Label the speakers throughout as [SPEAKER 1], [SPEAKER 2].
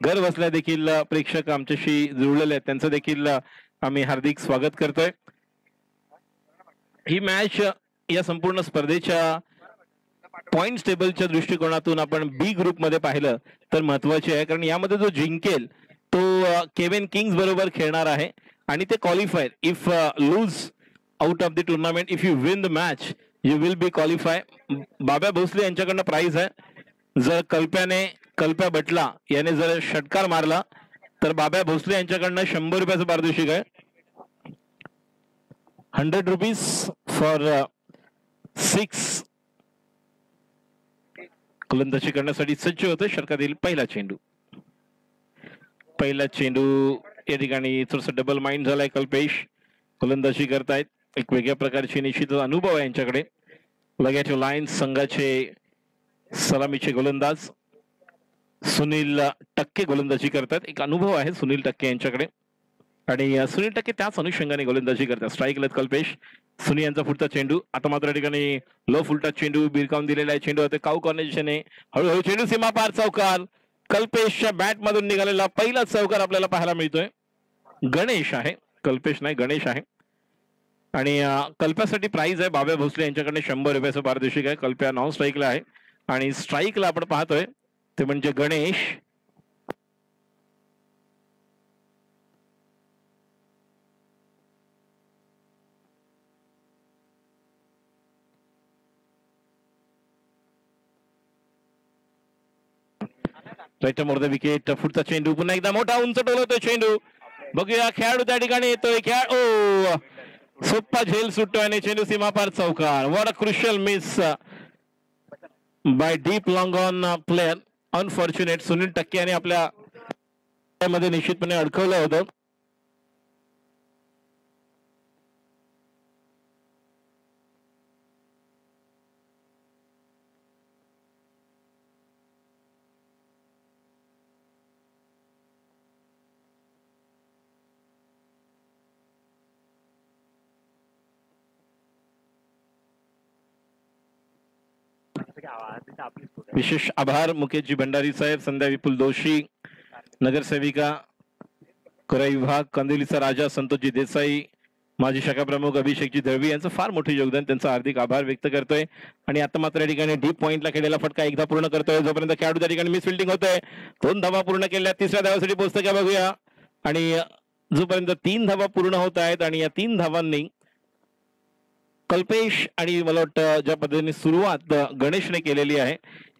[SPEAKER 1] घर बसल्या देखील प्रेक्षक आमच्याशी जुळलेले आहेत त्यांचं देखील आम्ही हार्दिक स्वागत करतोय. ही मॅच या संपूर्ण स्पर्धेच्या पॉइंट टेबलच्या दृष्टिकोनातून आपण बी ग्रुप मध्ये पाहिलं तर महत्वाची आहे, कारण यामध्ये जो जिंकेल तो केविन किंग्स बरोबर खेळणार आहे आणि ते qualifier. If lose out of the tournament, if you win the match you will be qualify. Babya Bhosale यांच्याकडनं प्राइज आहे. जर कल्प्या बटला याने जर षटकार मारला तर बाब्या भोसले यांच्याकडनं 100 रुपयाचं पारितोषिक आहे. 100 रुपीज फॉर 6. गोलंदाजी करण्यासाठी सज्ज होते. षटकातील पहिला चेंडू या ठिकाणी थोडस डबल माइंड झालाय. कल्पेश गोलंदाजी करतायत. एक वेगळ्या प्रकारची निश्चित अनुभव आहे यांच्याकडे. लगायचे लायन्स संघाचे सलामीचे गोलंदाज सुनील टक्के गोलंदाजी करतात. एक अनुभव आहे सुनील टक्के यांच्याकडे आणि सुनील टक्के त्याच अनुषंगाने गोलंदाजी करतात. स्ट्राईक लत कल्पेश. सुनील यांचा पुढचा चेंडू. आता मात्र या ठिकाणी लो फुलटा चेंडू बिरकावून दिलेला आहे. चेंडू होते काऊ कॉर्नेशने. हळूहळू चेंडू सीमा पार चौकार. कल्पेशच्या बॅट मधून निघालेला पहिला चौकार आपल्याला पाहायला मिळतोय. गणेश आहे, कल्पेश नाही गणेश आहे. आणि कल्प्यासाठी प्राइज आहे बाब्या भोसले यांच्याकडे 100 रुपयाचं पारितोषिक आहे. कल्प्या नॉन स्ट्राईकला आहे आणि स्ट्राईकला आपण पाहतोय ते म्हणजे Ganesh. Right more the wicket. पुढचा चेंडू पुन्हा एकदा मोठा उंच टोलवतोय चेंडू. बघूया खेळाडू त्या ठिकाणी येतोय. सोप्पा झेल सुटतोय आणि चेंडू सीमापार चौकार. What a crucial miss by deep long on player. Unfortunate. Sunil Takke यांनी आपल्या मध्ये निश्चितपणे अडकवलं होतं. विशेष आभार मुकेशजी भंडारी साहेब, संध्या विपुल दोशी, नगरसेविका कोराई विभाग, कंदिलीचा राजा संतोषजी देसाई, माजी शाखा प्रमुख अभिषेकजी दळवी यांचं फार मोठे योगदान. त्यांचा हार्दिक आभार व्यक्त करतोय. आणि आता मात्र या ठिकाणी डीप पॉइंटला केलेला फटका एकदा पूर्ण करतोय. जोपर्यंत खेळाडू त्या ठिकाणी मिस फिल्डिंग होतोय. 2 धावा पूर्ण केल्या. 3ऱ्या धावासाठी पोहोचतं का बघूया. आणि जोपर्यंत 3 धावा पूर्ण होत आहेत आणि या 3 धावांनी कल्पेश आणि मला वाटतं ज्या पद्धतीने सुरुवात गणेशने केलेली आहे,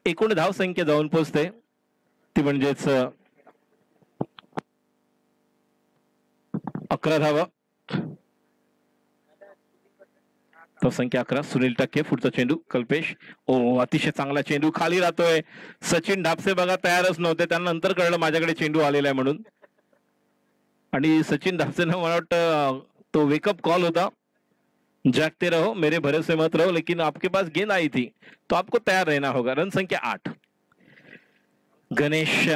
[SPEAKER 1] एकूण धावसंख्या जाऊन पोहोचते ती म्हणजेच 11 धावा. धावसंख्या 11. सुनील टक्के. पुढचा चेंडू कल्पेश. अतिशय चांगला चेंडू खाली राहतोय. सचिन ढापसे बघा तयारच नव्हते. त्यांना नंतर कळलं माझ्याकडे चेंडू आलेला आहे म्हणून. आणि सचिन ढापसेनं मला वाटतं तो वेकअप कॉल होता. जागते रहो, मेरे भरोसे मत रहो, लेकिन आपके पास गेंद आई थी तो आपको तैयार रहना होगा. रन संख्या 8. गणेश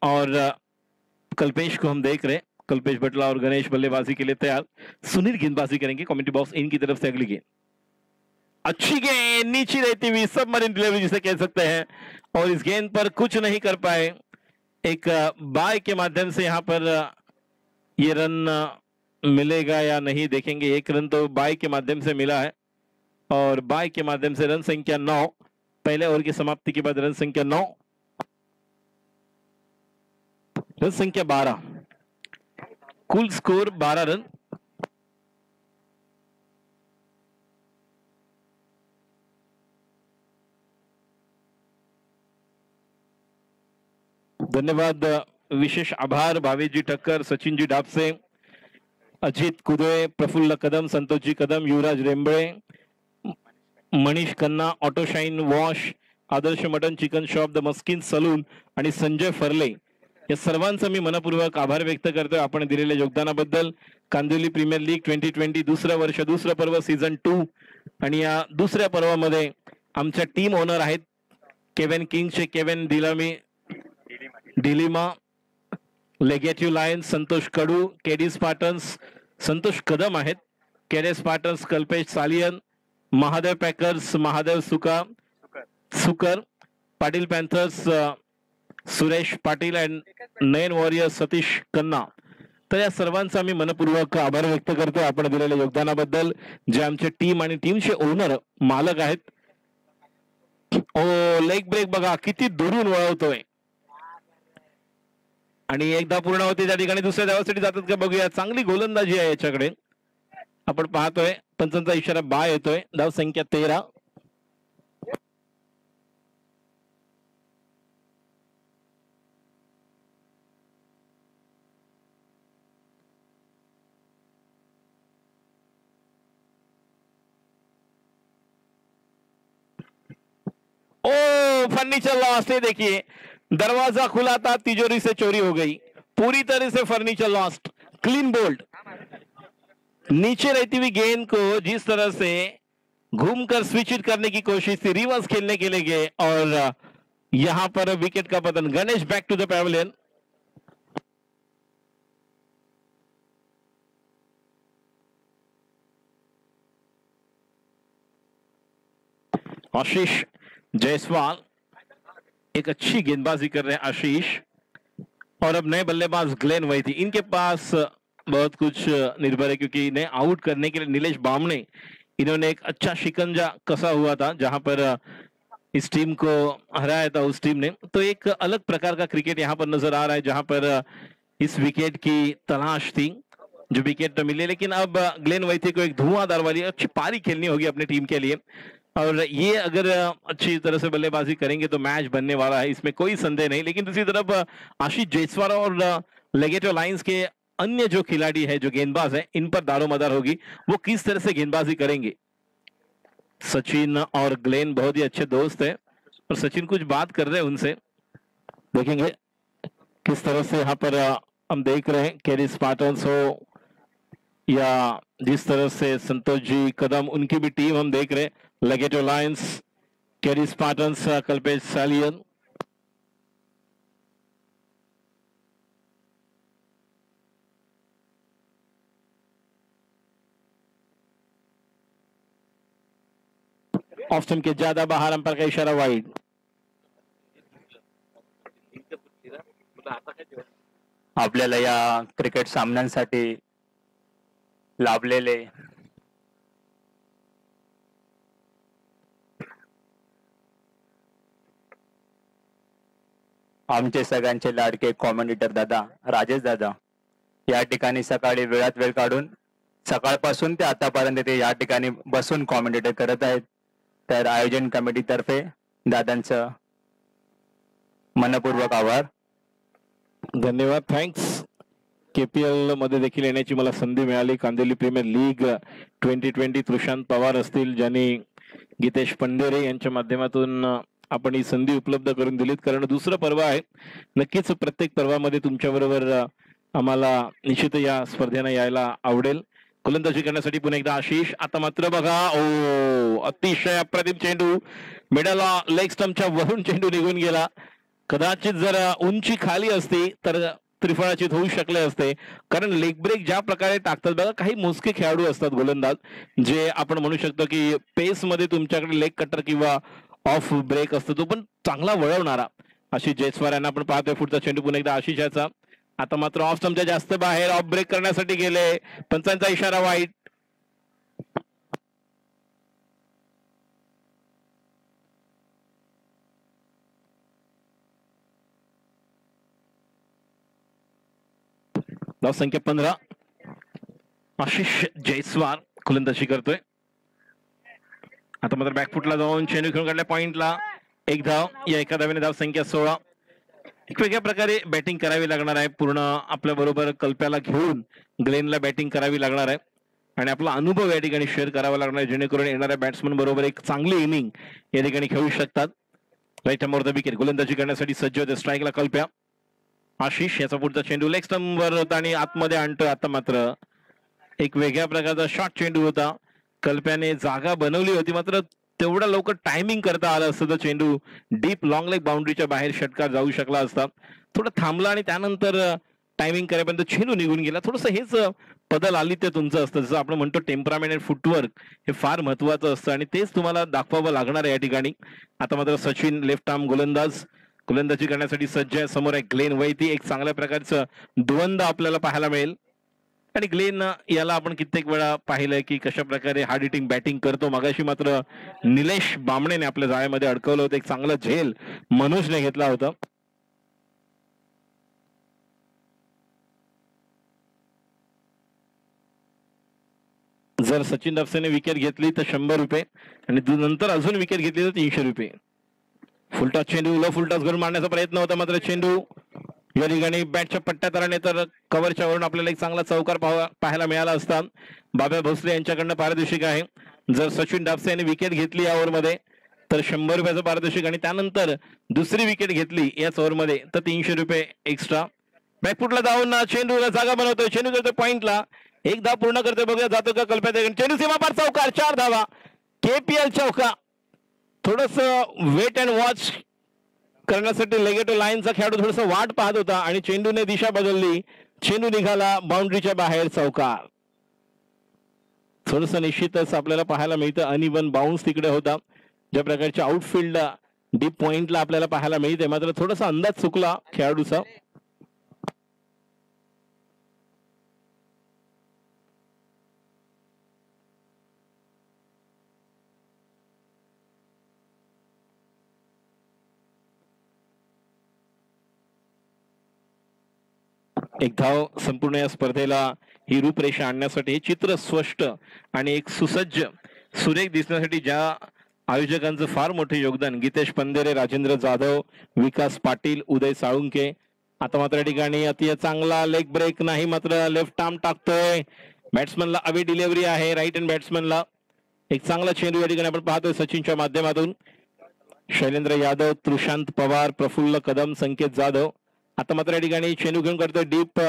[SPEAKER 1] और कल्पेश को हम देख रहे हैं. कल्पेश बटला और गणेश बल्लेबाजी के लिए तैयार. सुनील गेंदबाजी करेंगे. कमेंट्री बॉक्स इनकी तरफ से अगली गेंद. अच्छी गेंद नीचे रहती हुई सबमरीन डिलीवरी जिसे कह सकते हैं, और इस गेंद पर कुछ नहीं कर पाए. एक बाय के माध्यम से यहाँ पर ये रन मिलेगा या नहीं देखेंगे. एक रन तो बाय के माध्यम से मिला है और बाय के माध्यम से रन संख्या 9. पहले ओवर की समाप्ति के बाद रन संख्या 9. रन संख्या 12. कुल स्कोर 12 रन. धन्यवाद. विशेष आभार Bhaveshji Thakkar, Sachinji Dapse, Ajit Kudale, Praful Kadam, Santoshji Kadam, Yuvraj Rembale, Manish Khanna, Autoshine wash, Adarsh mutton chicken shop, the मस्किन salon आणि संजय फर्ले या सर्वांचा मी मनपूर्वक आभार व्यक्त करतोय आपण दिलेल्या योगदानाबद्दल. कांदिवली प्रीमियर लीग 2020 दुसरं वर्ष, दुसरं पर्व, सीझन 2. आणि या दुसऱ्या पर्वामध्ये आमच्या टीम ओनर आहेत केविन किंग्सचे केविन डिलिमा, लेगेटिव्ह Lions Santosh Kadu, KD Spartans Santosh Kadam आहेत, KD Spartans Kalpesh Salian, Mahadev Packers Mahadev Sukar, Patil Panthers Suresh Patil and Nayan Warrior Satish Kanna. तर या सर्वांचा मी मनपूर्वक आभार व्यक्त करतो आपण दिलेल्या योगदानाबद्दल, जे आमचे टीम आणि टीमचे ओनर मालक आहेत. ओ लेग ब्रेक बघा किती दुरून वळवतोय आणि एकदा पूर्ण होते त्या ठिकाणी दुसऱ्या धावासाठी जातात का बघूया. चांगली गोलंदाजी आहे याच्याकडे आपण पाहतोय. पंचांचा इशारा बाय येतोय. धाव संख्या 13. ओ फर्नीचर लॉस. ये देखिए दरवाजा खुला था, तिजोरी से चोरी हो गई. पूरी तरह से फर्नीचर लॉस्ट. Clean bowled. नीचे रहती हुई गेंद को जिस तरह से घूमकर स्विच करने की कोशिश थी, रिवर्स खेलने के लिए गए और यहां पर विकेट का पतन. Ganesh back to the pavilion. Ashish Jaiswal एक अच्छी गेंदबाजी कर रहे हैं आशीष. और अब नए बल्लेबाज ग्लेन वैथी. इनके पास बहुत कुछ निर्भर है क्योंकि इन्हें आउट करने के लिए नीलेश बामणे इन्होंने एक अच्छा शिकंजा कसा हुआ था जहां पर इस टीम को हराया था उस टीम ने. तो एक अलग प्रकार का क्रिकेट यहां पर नजर आ रहा है जहां पर इस विकेट की तलाश थी, जो विकेट न मिले. लेकिन अब ग्लेन वैथी को एक धुआंधार वाली अच्छी पारी खेलनी होगी अपनी टीम के लिए और ये अगर अच्छी तरह से बल्लेबाजी करेंगे तो मैच बनने वाला है, इसमें कोई संदेह नहीं. लेकिन दूसरी तरफ आशीष जायसवाल और लेगेटो लाइंस के अन्य जो खिलाड़ी है, जो गेंदबाज है, इन पर दारोमदार होगी वो किस तरह से गेंदबाजी करेंगे. सचिन और ग्लेन बहुत ही अच्छे दोस्त है और सचिन कुछ बात कर रहे हैं उनसे, देखेंगे किस तरह से यहाँ पर हम देख रहे हैं. कैरी स्पार्टन्स हो या जिस तरह से संतोष जी कदम, उनकी भी टीम हम देख रहे हैं. लेगेटो लायंस, कैरी Spartans, Kalpesh Salian. Off stump के ज्यादा बाहर, अंपायर का इशारा वाइड.
[SPEAKER 2] आपल्याला या क्रिकेट सामन्यांसाठी लाभलेले आमचे सगळ्यांचे लाडके कॉमेंटेटर दादा राजेश दादा या ठिकाणी सकाळी वेळात वेळ काढून सकाळपासून ते आतापर्यंत ते या ठिकाणी बसून कॉमेंटेटर करत आहेत. तर आयोजन कमिटी तर्फे दादांचं मनपूर्वक आभार.
[SPEAKER 1] धन्यवाद. थँक्स. केपीएल मध्ये देखील येण्याची मला संधी मिळाली. कांदिवली प्रीमियर लीग 2020 प्रशांत पवार असतील ज्यांनी गीतेश पंढेरे यांच्या माध्यमातून आपण ही संधी उपलब्ध करून दिलीत. कारण दुसरं पर्व आहे. नक्कीच प्रत्येक पर्वामध्ये तुमच्या बरोबर आम्हाला निश्चित या स्पर्धेला यायला आवडेल. गोलंदाजी करण्यासाठी पुन्हा एकदा आशिष. आता मात्र बघा, ओ अतिशय अप्रतिम चेंडू, मिडलला लेग स्टंपच्या वरून चेंडू निघून गेला. कदाचित जर उंची खाली असती तर त्रिफळाचीत होऊ शकले असते. कारण लेग ब्रेक ज्या प्रकारे टाकतात बघा, काही मोजके खेळाडू असतात गोलंदाज जे आपण म्हणू शकतो की पेस मध्ये तुमच्याकडे लेग कटर किंवा ऑफ ब्रेक असतो, तो पण चांगला वळवणारा. आशिष जायसवाल यांना आपण पाहतोय. पुढचा चेंडू पुन्हा एकदा आशिष याचा. आता मात्र ऑफ स्टंपच्या जास्त बाहेर, ऑफ ब्रेक करण्यासाठी गेले. पंचांचा इशारा वाईट. धाव संख्या 15. आशिष जायसवाल गोलंदाजी करतोय. आता मात्र बॅकफुटला जाऊन चेंडू खेळून काढल्या पॉइंटला. एक धाव. या एका धावेने धाव संख्या 16. एक वेगळ्या प्रकारे बॅटिंग करावी लागणार आहे. पूर्ण आपल्या बरोबर कल्प्याला घेऊन ग्लेनला बॅटिंग करावी लागणार आहे आणि आपला अनुभव या ठिकाणी शेअर करावा लागणार आहे, जेणेकरून येणाऱ्या बॅट्समन बरोबर एक चांगली इनिंग या ठिकाणी खेळू शकतात. Right hammer the wicket. गोलंदाजी करण्यासाठी सज्ज होते. स्ट्राईकला कल्प्या. आशिष याचा पुढचा चेंडू लेग स्टंप वर होता आणि आतमध्ये आणतोय. आता मात्र एक वेगळ्या प्रकारचा शॉर्ट चेंडू होता. कल्प्याने जागा बनवली होती, मात्र तेवढा लवकर टायमिंग करता आलं असतं तर चेंडू डीप लॉंग लेग बाउंड्रीच्या बाहेर षटकार जाऊ शकला असता. थोडा थांबला आणि त्यानंतर टायमिंग करेपर्यंत चेंडू निघून गेला. थोडंसं हेच बदल आली ते तुमचं असतं. जसं आपण म्हणतो टेम्परामेंट आणि फुटवर्क हे फार महत्वाचं असतं आणि तेच तुम्हाला दाखवावं लागणार आहे या ठिकाणी. आता मात्र सचिन लेफ्ट आर्म गोलंदाज गोलंदाजी करण्यासाठी सज्ज आहे. समोर आहे ग्लेन वैती. एक चांगल्या प्रकारचं द्वंद्व आपल्याला पाहायला मिळेल. आणि ग्लेन याला आपण कित्येक वेळा पाहिलंय की कशा प्रकारे हार्ड हिटिंग बॅटिंग करतो. मगाशी मात्र निलेश बामणेने आपल्या जाळ्यामध्ये अडकवलं होतं. एक चांगलं झेल मनोजने घेतला होता. जर सचिन डाबसेने विकेट घेतली तर 100 रुपये आणि नंतर अजून विकेट घेतली तर 300 रुपये. फुलटॉस चेंडू लो फुलटॉस घरून मारण्याचा प्रयत्न होता, मात्र चेंडू या ठिकाणी बॅटच्या पट्ट्यात आल्याने तर कव्हरच्या वरून आपल्याला एक चांगला चौकार पाहायला मिळाला असता. बाब्या भोसले यांच्याकडनं पारितोषिक आहे. जर सचिन डाबसे यांनी विकेट घेतली या ओव्हरमध्ये तर 100 रुपयाचं पारितोषिक आणि त्यानंतर दुसरी विकेट घेतली याच ओव्हरमध्ये तर 300 रुपये एक्स्ट्रा. बॅकफुटला जाऊन चेंडूला जागा बनवतोय. चेंडू जातोय पॉइंटला. एक धाव पूर्ण करतोय. बघूया जातो का कल्प्यात. चेंडू सीमापार चौकार. 4 धावा. KPL चौका. थोडस वेट अँड वॉच करण्यासाठी लेगेटो लाईनचा खेळाडू थोडस वाट पाहत होता आणि चेंडूने दिशा बदलली. चेंडू निघाला बाउंड्रीच्या बाहेर. चौकार. थोडस निश्चितच आपल्याला पाहायला मिळतं अनइव्हन बाउन्स तिकडे होता. ज्या प्रकारचे आउटफील्ड डीप पॉइंटला आपल्याला पाहायला मिळते, मात्र थोडासा अंदाज चुकला खेळाडूचा. एक धाव संपूर्ण या स्पर्धेला ही रूपरेषा आणण्यासाठी, चित्र स्पष्ट आणि एक सुसज्ज सुरेख दिसण्यासाठी ज्या आयोजकांचं फार मोठे योगदान, गीतेश पंधेरे, राजेंद्र जाधव, विकास पाटील, उदय साळुंके. आता मात्र या ठिकाणी अति चांगला लेग ब्रेक नाही, मात्र लेफ्ट आर्म टाकतोय. बॅट्समनला अवे डिलिव्हरी आहे राईट हँड बॅट्समनला. एक चांगला चेंडू या ठिकाणी आपण पाहतोय सचिनच्या माध्यमातून. शैलेंद्र यादव, त्रिशांत पवार, प्रफुल्ल कदम, संकेत जाधव. आता मात्र या ठिकाणी चेंडू घेऊन करतोय डीप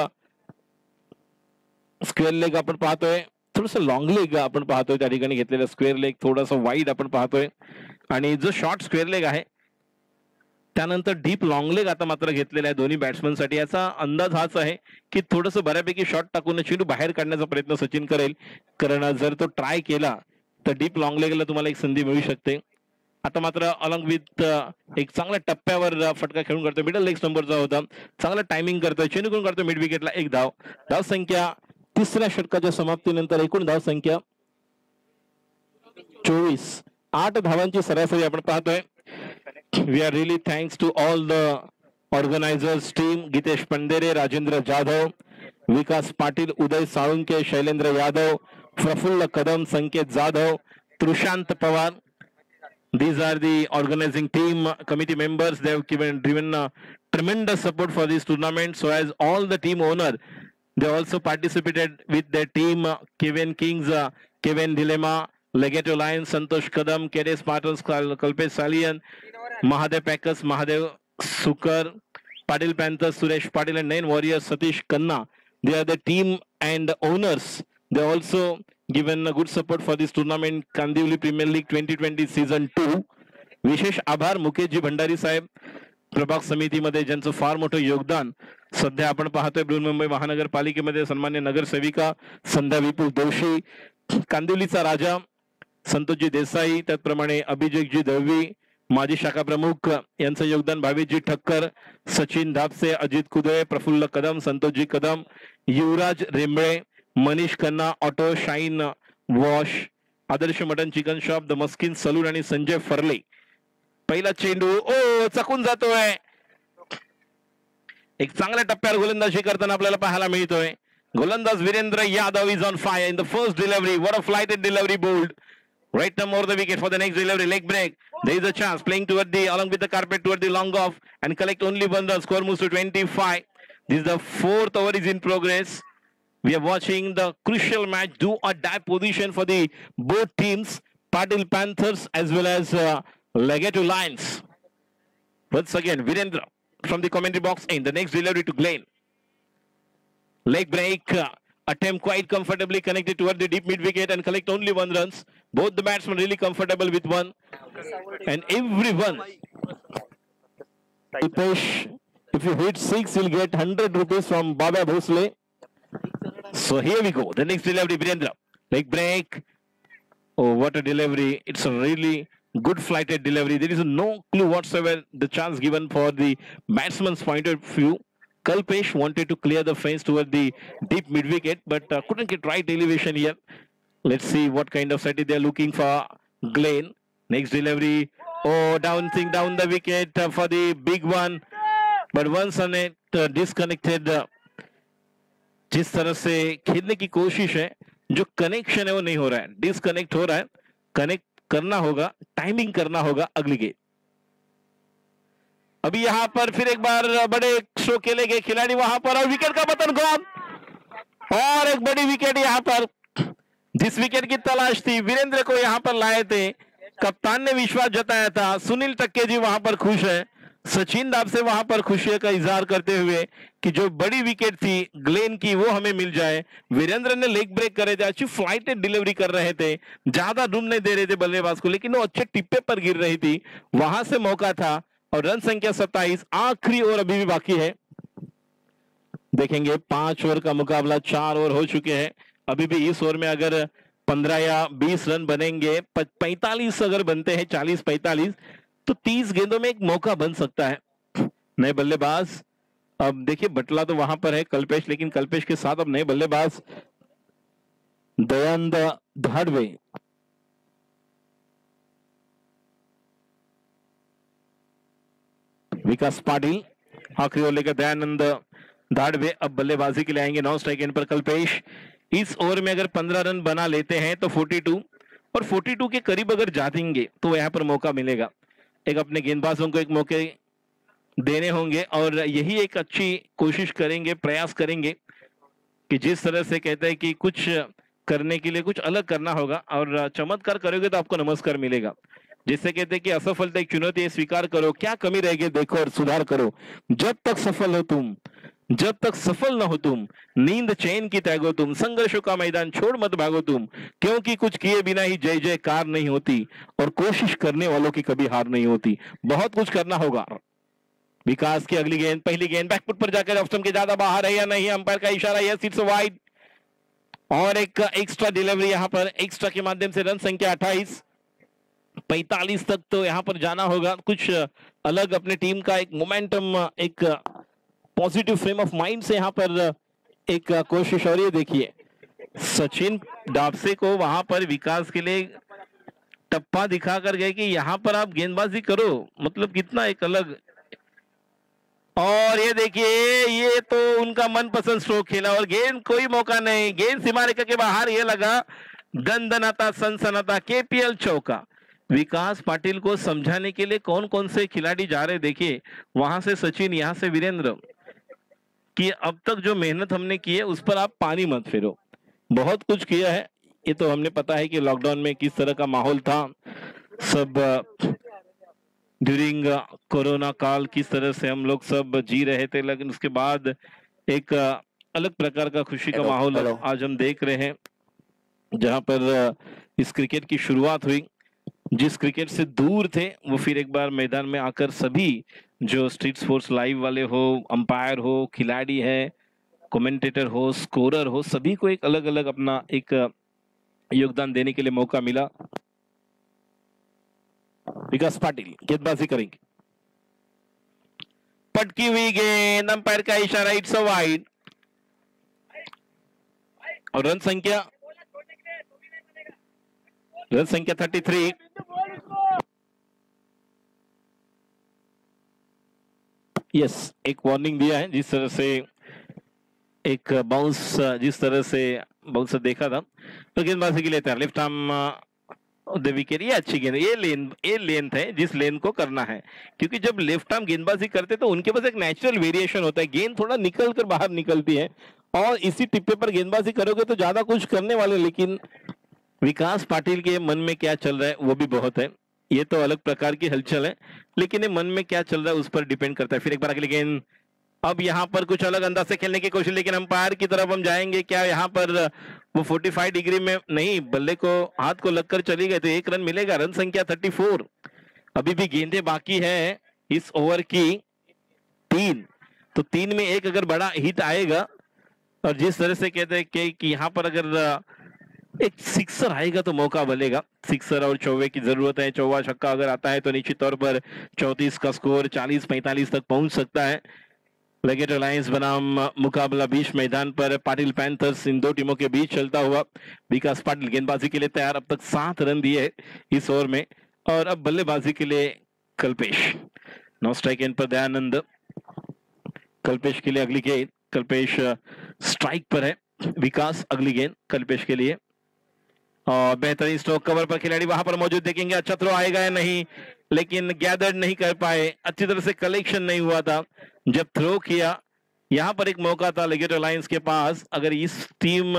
[SPEAKER 1] स्क्वेअर लेग आपण पाहतोय. थोडस लॉंग लेग आपण पाहतोय त्या ठिकाणी घेतलेलं स्क्वेअर लेग, थोडंसं वाईड आपण पाहतोय. आणि जो शॉर्ट स्क्वेअर लेग आहे त्यानंतर डीप लॉंग लेग आता मात्र घेतलेला आहे दोन्ही बॅट्समनसाठी. याचा अंदाज हाच आहे की थोडंसं बऱ्यापैकी शॉट टाकून चेंडू बाहेर काढण्याचा प्रयत्न सचिन करेल, कारण जर तो ट्राय केला तर डीप लॉंग लेगला तुम्हाला एक संधी मिळू शकते. आता मात्र अलॉंग विथ एक चांगल्या टप्प्यावर फटका खेळून करतोय. मिडल लेग नंबरचा होता. चांगला टायमिंग करतोय. चेंडू घेऊन करतोय मिड विकेटला. एक धाव. धाव संख्या तिसऱ्या षटकाच्या समाप्तीनंतर एकूण धाव संख्या 24. 8 धावांची सरासरी आपण पाहतोय. We are really thanks to all the organisers team. Geetesh Pandhere, Rajendra Jadhav, Vikas Patil, Uday Salunke, Shailendra Yadav, Praful Kadam, Sanket Jadhav, Trishant Pawar. These are the organizing team committee members. They have driven tremendous support for this tournament. So as all the team owner, they also participated with their team. Kevin Kings, Kevin Dilemma, Legato Lions, Santosh Kadam, KD Spartans, Kalpesh Salian, Mahadev Packers, Mahadev Sukar, Patil Panthers, Suresh Patil, and 9 Warriors, Satish Kanna. They are the team and owners. They also given a good support for this tournament. Kandivali Premier League 2020 Season 2. विशेष आभार मुकेशजी भंडारी साहेब, प्रभाग समितीमध्ये ज्यांचं फार मोठं योगदान सध्या आपण पाहतोय. बृहन्मुंबई महानगरपालिकेमध्ये सन्मान्य नगरसेविका संध्या विपुल दोशी, कांदिवलीचा राजा संतोषजी देसाई, त्याचप्रमाणे अभिषेकजी दळवी, माजी शाखा प्रमुख यांचं योगदान, Bhaveshji Thakkar, Sachin Dhapse, Ajit Kudale, Praful Kadam, Santoshji Kadam, Yuvraj Rembale, Manish Khanna, Auto Shine Wash, Adarsh mutton chicken shop, the मस्किन salon आणि संजय फर्ले. पहिला चेंडू चकून जातोय. एक चांगल्या टप्प्यावर गोलंदाजी करताना आपल्याला पाहायला मिळतोय. गोलंदाज Virendra Yadav is on fire in the first delivery. What a flighted delivery, bowled right now over the wicket for the next delivery. Leg break. There is a chance playing toward the along with the carpet toward the long off and collect only 1 run. Score moves to 25. This is the 4th over is in progress. We are watching the crucial match, do or die position for the both teams, Patil Panthers as well as Legato Lions. Once again, Virendra from the commentary box in the next delivery to Glenn. Leg break. Attempt quite comfortably connected toward the deep mid wicket and collect only 1 runs. Both the batsmen really comfortable with 1. And everyone. If you hit 6, you'll get 100 rupees from Baba Bhosle. So here we go. The next delivery, Virendra. Leg break. Oh, what a delivery. It's a really good flighted delivery. There is no clue whatsoever the chance given for the batsman's point of view. Kalpesh wanted to clear the fence toward the deep mid wicket, but couldn't get right elevation here. Let's see what kind of set they are looking for. Glenn, next delivery. Oh, down the wicket for the big one. But once on it disconnected. जिस तरह से खेलने की कोशिश है, जो connection है वो नहीं हो रहा है, डिसकनेक्ट हो रहा है. कनेक्ट करना होगा, टाइमिंग करना होगा अगली गेंद. अभी यहाँ पर फिर एक बार बड़े स्ट्रोक खेले गए खिलाड़ी वहां पर, और विकेट का पतन कौन, और एक बड़ी विकेट यहाँ पर. जिस विकेट की तलाश थी वीरेंद्र को यहाँ पर लाए थे, कप्तान ने विश्वास जताया था. सुनील टक्के जी वहां पर खुश है, सचिन दाब से वहां पर खुशी का इजहार करते हुए कि जो बड़ी विकेट थी ग्लेन की वो हमें मिल जाए. वीरेंद्र ने लेग ब्रेक करे थे, अच्छी फ्लाइटेड डिलीवरी कर रहे थे, ज्यादा रूम नहीं दे रहे थे बल्लेबाज को, लेकिन वो अच्छे टिप्पे पर गिर रही थी, वहां से मौका था. और रन संख्या 27, आखिरी ओवर अभी भी बाकी है. देखेंगे 5 ओवर का मुकाबला, 4 ओवर हो चुके हैं. अभी भी इस ओवर में अगर 15 या 20 रन बनेंगे, 45 अगर बनते हैं, 40-45, तो 30 गेंदों में एक मौका बन सकता है. नए बल्लेबाज, अब देखिए बटला तो वहां पर है कल्पेश, लेकिन कल्पेश के साथ अब नए बल्लेबाज दयानंद धाड़वे. विकास पाटिल आखिरी ओवर लेकर दयानंद धाड़वे अब बल्लेबाजी के लिए आएंगे. 9 स्ट्राइक एंड पर कल्पेश. इस ओवर में अगर 15 रन बना लेते हैं तो 42, और 42 के करीब अगर जाएंगे तो यहाँ पर मौका मिलेगा. एक अपने गेंदबाजों को एक मौके देने होंगे, और यही एक अच्छी कोशिश करेंगे, प्रयास करेंगे कि जिस तरह से कहते हैं कि कुछ करने के लिए कुछ अलग करना होगा, और चमत्कार करोगे तो आपको नमस्कार मिलेगा. जिससे कहते हैं कि असफलता एक चुनौती है, स्वीकार करो, क्या कमी रहेगी देखो और सुधार करो. जब तक सफल हो तुम, जब तक सफल न हो तुम, नींद चैन की त्यागो तुम, संघर्षों का मैदान छोड़ मत भागो तुम, क्योंकि कुछ किए बिना ही जय जयकार नहीं होती, और कोशिश करने वालों की कभी हार नहीं होती. बहुत कुछ करना होगा. विकास की अगली गेंद, पहली गेंद बैकफुट पर जाकर ऑफ स्टंप के ज्यादा बाहर है या नहीं, अंपायर का इशारा, यस इट्स वाइड. और एक एक्स्ट्रा डिलीवरी यहाँ पर, एक्स्ट्रा के माध्यम से रन संख्या 28. 45 तक तो यहाँ पर जाना होगा. कुछ अलग अपने टीम का एक मोमेंटम, एक पॉजिटिव फ्रेम ऑफ माइंड से यहाँ पर एक कोशिश. और ये देखिए सचिन डाबसे को वहां पर विकास के लिए टप्पा दिखा कर गए कि यहाँ पर आप गेंदबाजी करो, मतलब कितना एक अलग. और ये देखिए ये तो उनका मनपसंद स्ट्रोक खेला, और गेंद कोई मौका नहीं, गेंद सीमा रेखा के बाहर. ये लगा दंदनाता सनसनाता केपीएल चौका. विकास पाटिल को समझाने के लिए कौन कौन से खिलाड़ी जा रहे देखिए, वहां से सचिन, यहाँ से वीरेंद्र, कि अब तक जो मेहनत हमने की है उस पर आप पानी मत फेरो. बहुत कुछ किया है, ये तो हमने पता है कि लॉकडाउन में किस तरह का माहौल था, सब ड्यूरिंग कोरोना काल किस तरह से हम लोग सब जी रहे थे, लेकिन उसके बाद एक अलग प्रकार का खुशी का माहौल आज हम देख रहे हैं. जहां पर इस क्रिकेट की शुरुआत हुई, जिस क्रिकेट से दूर थे वो फिर एक बार मैदान में आकर सभी जो स्ट्रीट स्पोर्ट्स लाइव वाले हो, अंपायर हो, खिलाड़ी है, कमेंटेटर हो, स्कोरर हो, सभी को एक अलग अलग अपना एक योगदान देने के लिए मौका मिला. विकास पाटिल गेंदबाजी करेंगे, पटकी हुई गेंद, अंपायर का इशारा, इट्स अ वाइड. और रन संख्या 33. यस, एक वार्निंग दिया है. जिस तरह से एक बाउंस, जिस तरह से बाउंसर देखा था, तो गेंदबाजी के लिए तैयार. लेफ्ट आर्म द विकेट, ये अच्छी गेंद, ये लेंथ है जिस लेन को करना है, क्योंकि जब लेफ्ट आर्म गेंदबाजी करते तो उनके पास एक नेचुरल वेरिएशन होता है, गेंद थोड़ा निकल कर बाहर निकलती है, और इसी टिप्पे पर गेंदबाजी करोगे तो ज्यादा कुछ करने वाले. लेकिन विकास पाटिल के मन में क्या चल रहा है वो भी बहुत है, ये तो अलग प्रकार की हलचल है, लेकिन ये मन में क्या चल रहा है उस पर डिपेंड करता है. फिर एक बार अगली गेंद, अब यहाँ पर कुछ अलग अंदाज से खेलने की कोशिश, लेकिन अंपायर की तरफ हम जाएंगे. क्या यहाँ पर वो 45 डिग्री में नहीं, बल्ले को हाथ को लगकर चली गए तो 1 रन मिलेगा. रन संख्या 34. अभी भी गेंदें बाकी है इस ओवर की 3, तो 3 में एक अगर बड़ा हिट आएगा, और जिस तरह से कहते हैं कि यहाँ पर अगर एक सिक्सर आएगा तो मौका बनेगा, सिक्सर और चौवे की जरूरत है। चौवा छक्का अगर आता है तो निश्चित तौर पर 34 का स्कोर 40-45 तक पहुंच सकता है। लेगेट अलायंस बनाम मुकाबला बीच मैदान पर पाटिल पैंथर्स, इन दो टीमों के बीच चलता हुआ। विकास पाटिल गेंदबाजी के लिए तैयार, अब तक 7 रन दिए इस ओवर में। और अब बल्लेबाजी के लिए कल्पेश, नो स्ट्राइक एंड पर दयानंद। कल्पेश के लिए अगली गेंद, कल्पेश स्ट्राइक पर है। विकास अगली गेंद कल्पेश के लिए, और बेहतरीन स्ट्रोक कवर पर खिलाड़ी वहां पर मौजूद, देखेंगे अच्छा थ्रो आएगा या नहीं, लेकिन गैदर नहीं कर पाए, अच्छी तरह से कलेक्शन नहीं हुआ था जब थ्रो किया। यहां पर एक मौका था लेगेट अलायंस के पास, अगर इस टीम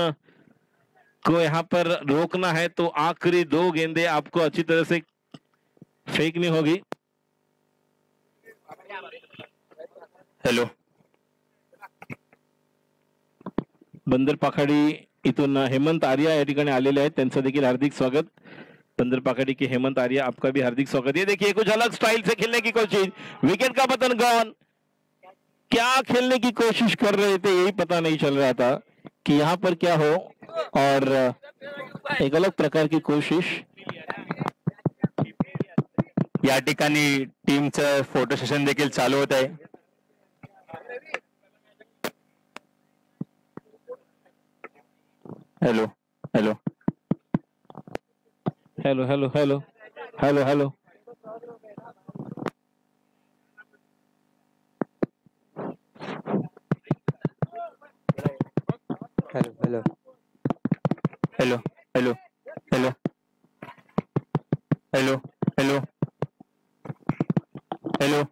[SPEAKER 1] को यहां पर रोकना है तो आखिरी 2 गेंदें आपको अच्छी तरह से फेंकनी होगी।
[SPEAKER 2] हॅलो,
[SPEAKER 1] बंदर पाखाडी इथून हेमंत आर्या या ठिकाणी आलेले आहेत, त्यांचं देखील हार्दिक स्वागत। बंदर पाखाड़ी के हेमंत आर्या, आपका भी हार्दिक स्वागत। ये देखिए कुछ अलग स्टाइल से खेलने की कोशिश, विकेट का पतन गॉन। क्या खेलने की कोशिश कर रहे थे यही पता नहीं चल रहा था कि यहाँ पर क्या हो, और एक अलग प्रकार की कोशिश।
[SPEAKER 2] या ठिकाणी टीमचं फोटो सेशन देखील चालू होत आहे। Hello hello
[SPEAKER 1] hello hello hello hello hello,
[SPEAKER 2] hello hello hello hello hello hello hello hello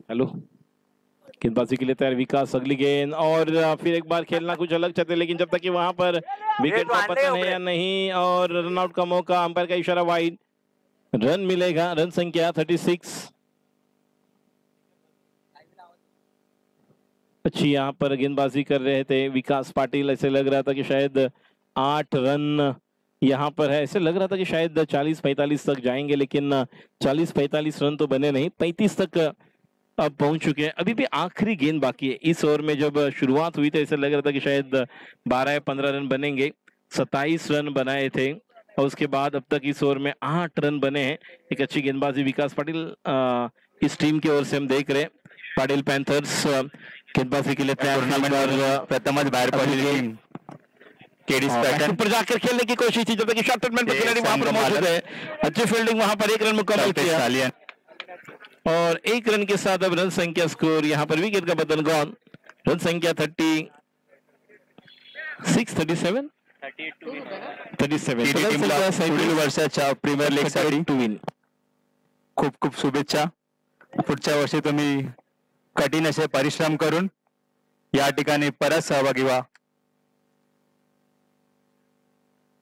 [SPEAKER 1] hello. गेंदबाजी के लिए तैयार विकास, अगली गेंद, और फिर एक बार खेलना कुछ अलग चाहते, लेकिन जब तक कि वहां पर विकेट का पतन है या नहीं, और रनआउट का मौका, अंपायर का इशारा वाइड, रन मिलेगा। रन संख्या 36। अच्छी यहाँ पर गेंदबाजी कर रहे थे विकास पाटिल, ऐसे लग रहा था कि शायद 8 रन यहाँ पर है, ऐसे लग रहा था कि शायद 40-45 तक जाएंगे, लेकिन 40-45 रन तो बने नहीं, 35 तक अब पहुंच चुके हैं। अभी भी आखिरी गेंद बाकी है। इस ओवर में जब शुरुआत हुई तो ऐसे लग रहा था कि शायद 12 या 15 रन बनेंगे, 27 रन बनाए थे, और उसके बाद अब तक इस ओवर में 8 रन बने हैं। एक अच्छी गेंदबाजी विकास पाटिल इस टीम की ओर से हम देख रहे हैं। पाटिल पैंथर्स गेंदबाजी के लिए तैयार,
[SPEAKER 2] प्रथमच बाहेर पडलेली टीम केडीज पॅटर्न
[SPEAKER 1] पर जाकर खेलने की कोशिश थी, जब तक शॉर्ट टर्न पर खिलाड़ी वहां पर मौजूद है। अच्छी फील्डिंग, वहां पर 1 रन मुकम्मल किया, और 1 रन के साथ अब रन संख्या स्कोर, यहाँ पर विकेट का बदल गॉन। रन संख्या 36, 37, 37
[SPEAKER 2] पुढील वर्षाच्या प्रीमियर लीग साठी
[SPEAKER 1] टू विन।
[SPEAKER 2] खूप खूप शुभेच्छा। पुढच्या वर्षी तुम्ही कठीण असे परिश्रम करून या ठिकाणी परत सहभागी व्हा।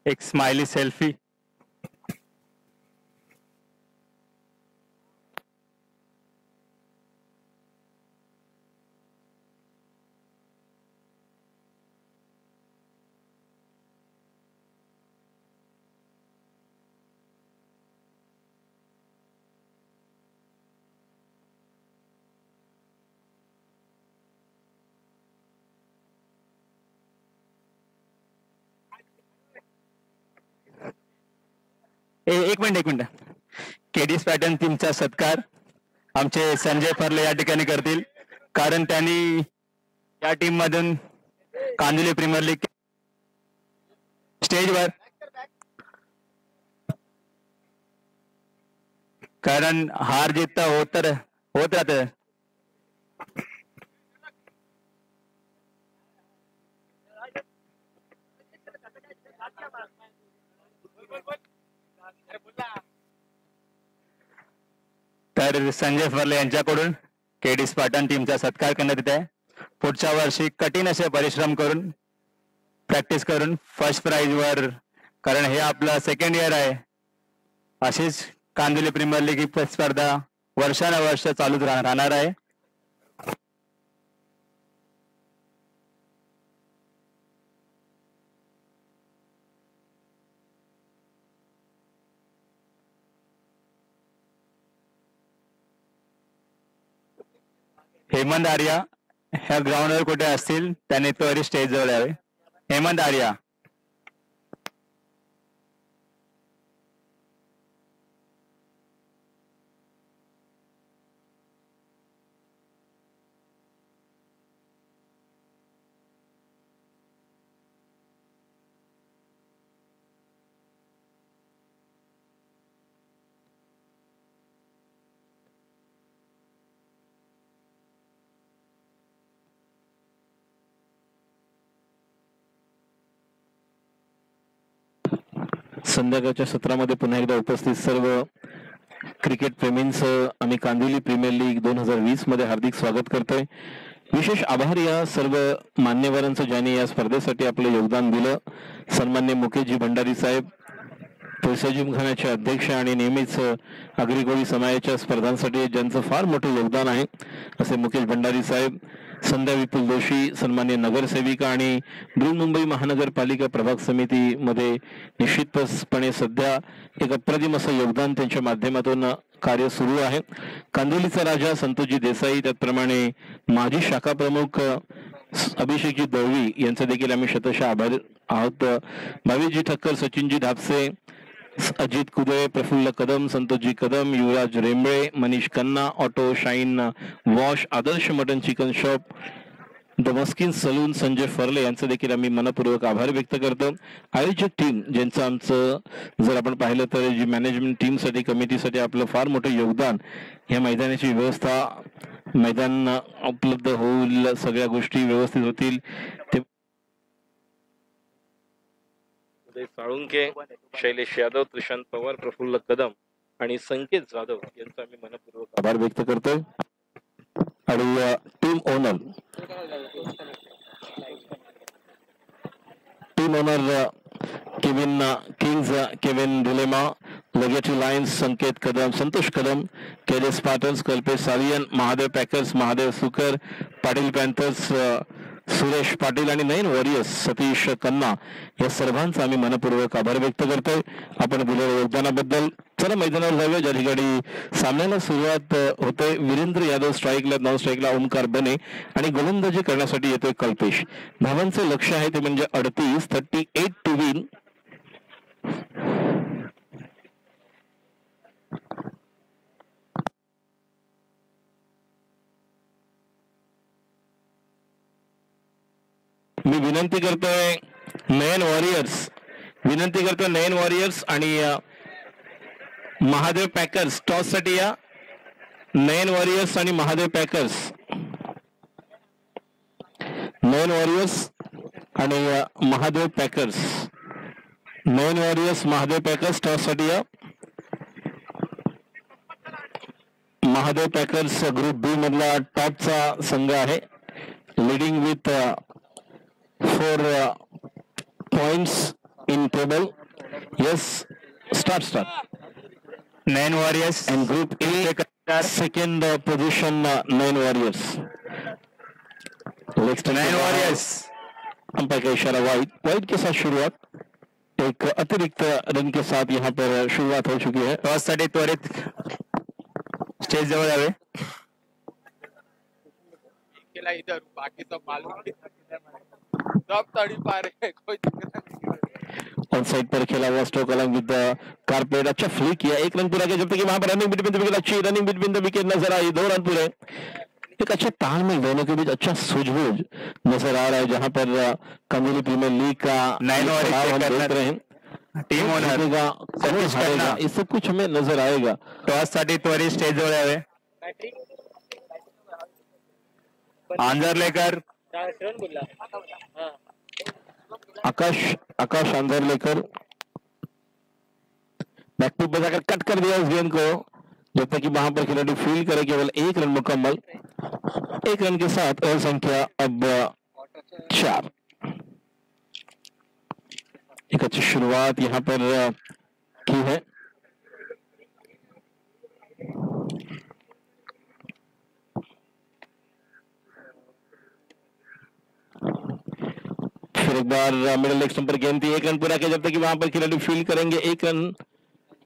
[SPEAKER 2] एक स्माइली सेल्फी। एक मिनिट केडीएस पॅटर्न टीमचा सत्कार आमचे संजय फर्ले या ठिकाणी करतील, कारण त्यांनी या टीम मधून कांदिवली प्रीमियर लीग स्टेजवर, कारण हार जीत तर होत राहते। तर संजय फर्ले यांच्याकडून केडीएस पॅटर्न टीमचा सत्कार करण्यात येत आहे। पुढच्या वर्षी कठीण असे परिश्रम करून प्रॅक्टिस करून फर्स्ट प्राइज वर, कारण हे आपलं सेकंड इयर आहे, अशीच कांदिवली प्रीमियर लीग ही स्पर्धा वर्षानुवर्ष चालूच राहणार आहे। हेमंत आर्या ह्या ग्राउंडवर कुठे असतील त्यांनी त्वरित स्टेज जवळ यावे. हेमंत आर्या.
[SPEAKER 1] संध्याकाळच्या सत्रामध्ये पुन्हा एकदा उपस्थित सर्व क्रिकेट प्रेमींचं आम्ही कांदिवली प्रीमियर लीग 2020 मध्ये हार्दिक स्वागत करतोय. विशेष आभार या सर्व मान्यवरांचं ज्यांनी या स्पर्धेसाठी आपलं योगदान दिलं. सन्मान्य मुकेशजी भंडारी साहेब, पैसा जिमखान्याचे अध्यक्ष आणि नेहमीच आगरी समाजाच्या स्पर्धांसाठी ज्यांचं फार मोठं योगदान आहे असे मुकेश भंडारी साहेब, संध्या विपुल जोशी, सन्मान्य नगरसेविका आणि बृहन्मुंबई महानगरपालिका प्रभाग समितीमध्ये निश्चितपणे सध्या एक अप्रतिम असं योगदान त्यांच्या माध्यमातून कार्य सुरू आहे. कांदिवलीचा राजा संतोषजी देसाई, त्याचप्रमाणे माजी शाखा प्रमुख अभिषेकजी दळवी यांचे देखील आम्ही शतशः आभारी आहोत. Bhaviji Thakkar, Sachinji Dhapse, Ajit Kudale, Praful Kadam, Santoshji Kadam, Yuvraj Rembale, Manish Khanna, Auto Shine Wash, Adarsh mutton chicken shop, the मस्किन Salon, Sanjay Farle यांचं देखील आम्ही मनपूर्वक आभार व्यक्त करतो. आयोजक टीम ज्यांचं आमचं जर आपण पाहिलं तर जी मॅनेजमेंट टीमसाठी कमिटीसाठी आपलं फार मोठं योगदान, या मैदानाची व्यवस्था, मैदान उपलब्ध होईल, सगळ्या गोष्टी व्यवस्थित होतील ते साळुंके, शैलेश यादव, प्रशांत पवार, प्रफुल्ल कदम आणि संकेत जाधव यांचा आम्ही मनपूर्वक आभार व्यक्त करतोय. आणि team owner Kevin Kings, Kevin डिलेमा, लगेची लायन्स, संकेत कदम, संतोष कदम, केले Spartans, Kalpesh Salian, Mahadev Packers, Mahadev Sukar, Patil Panthers, Suresh Patil आणि नैन वॉरियर्स, सतीश कन्ना या सर्वांचा आम्ही मनपूर्वक आभार व्यक्त करतोय आपण दिलेल्या योगदानाबद्दल. चला मैदानावर जाऊया, ज्या ठिकाणी सामन्याला सुरुवात होते. वीरेंद्र यादव स्ट्राईकला, नॉन स्ट्राईकला ओमकार बने आणि गोलंदाजी करण्यासाठी येतोय कल्पेश. धावांचे लक्ष आहे ते म्हणजे 38 टू विन. मी विनंती करतोय नयन वॉरियर्स आणि महादेव पॅकर्स टॉस साठी या. नयन वॉरियर्स आणि महादेव पॅकर्स, नयन वॉरियर्स आणि महादेव पॅकर्स, नयन वॉरियर्स, महादेव पॅकर्स टॉस साठी या. महादेव पॅकर्स ग्रुप बी मधला टॉपचा संघ आहे, leading with 4 points in table. Yes, start.
[SPEAKER 2] Nine Warriors
[SPEAKER 1] And Group A, second position, Nine Warriors.
[SPEAKER 2] Nine Warriors.
[SPEAKER 1] Umpire का इशारा वाइड के साथ शुरुआत, एक अतिरिक्त रन के साथ यहाँ पर शुरुआत हो चुकी है.
[SPEAKER 2] टॉस साठी त्वरित स्टेज जवळ यावे.
[SPEAKER 3] इधर बाकी सब मालूम सब तड़ी पा रहे हैं, कोई दिक्कत नहीं.
[SPEAKER 1] ऑन साइड पर खेला हुआ स्ट्रोक अलॉन्ग विद द कारपेट, अच्छा फ्लिक किया, एक रन पूरा किया, जब तक कि वहां पर रनिंग बिटवीन द विकेट, अच्छी रनिंग बिटवीन द विकेट नजर आई, 2 रन पूरे. एक अच्छा तालमेल दोनों के बीच, अच्छा सूझबूझ नजर आ रहा है, जहां पर कांदिवली प्रीमियर लीग का 9 ओवर हम देख रहे हैं.
[SPEAKER 2] टीम ओनर
[SPEAKER 1] कौन हारेगा, ये सब कुछ हमें नजर आएगा.
[SPEAKER 2] टॉस साठी त्वरित स्टेज जवळ यावे. आंजरलेकर,
[SPEAKER 1] आकाश आंदरलेकर बैक टू बजाकर कट कर दिया उस गेंद को, जब तक कि वहां पर खिलाड़ी फील्ड करे. केवल 1 रन मुकम्मल, 1 रन के साथ और संख्या अब 4. एक अच्छी शुरुआत यहां पर की है. फिर एक बार मिडिल लेग स्टंप पर गेंद थी, 1 रन पूरा किया, जब तक कि वहां पर खिलाड़ी फील्ड करेंगे. 1 रन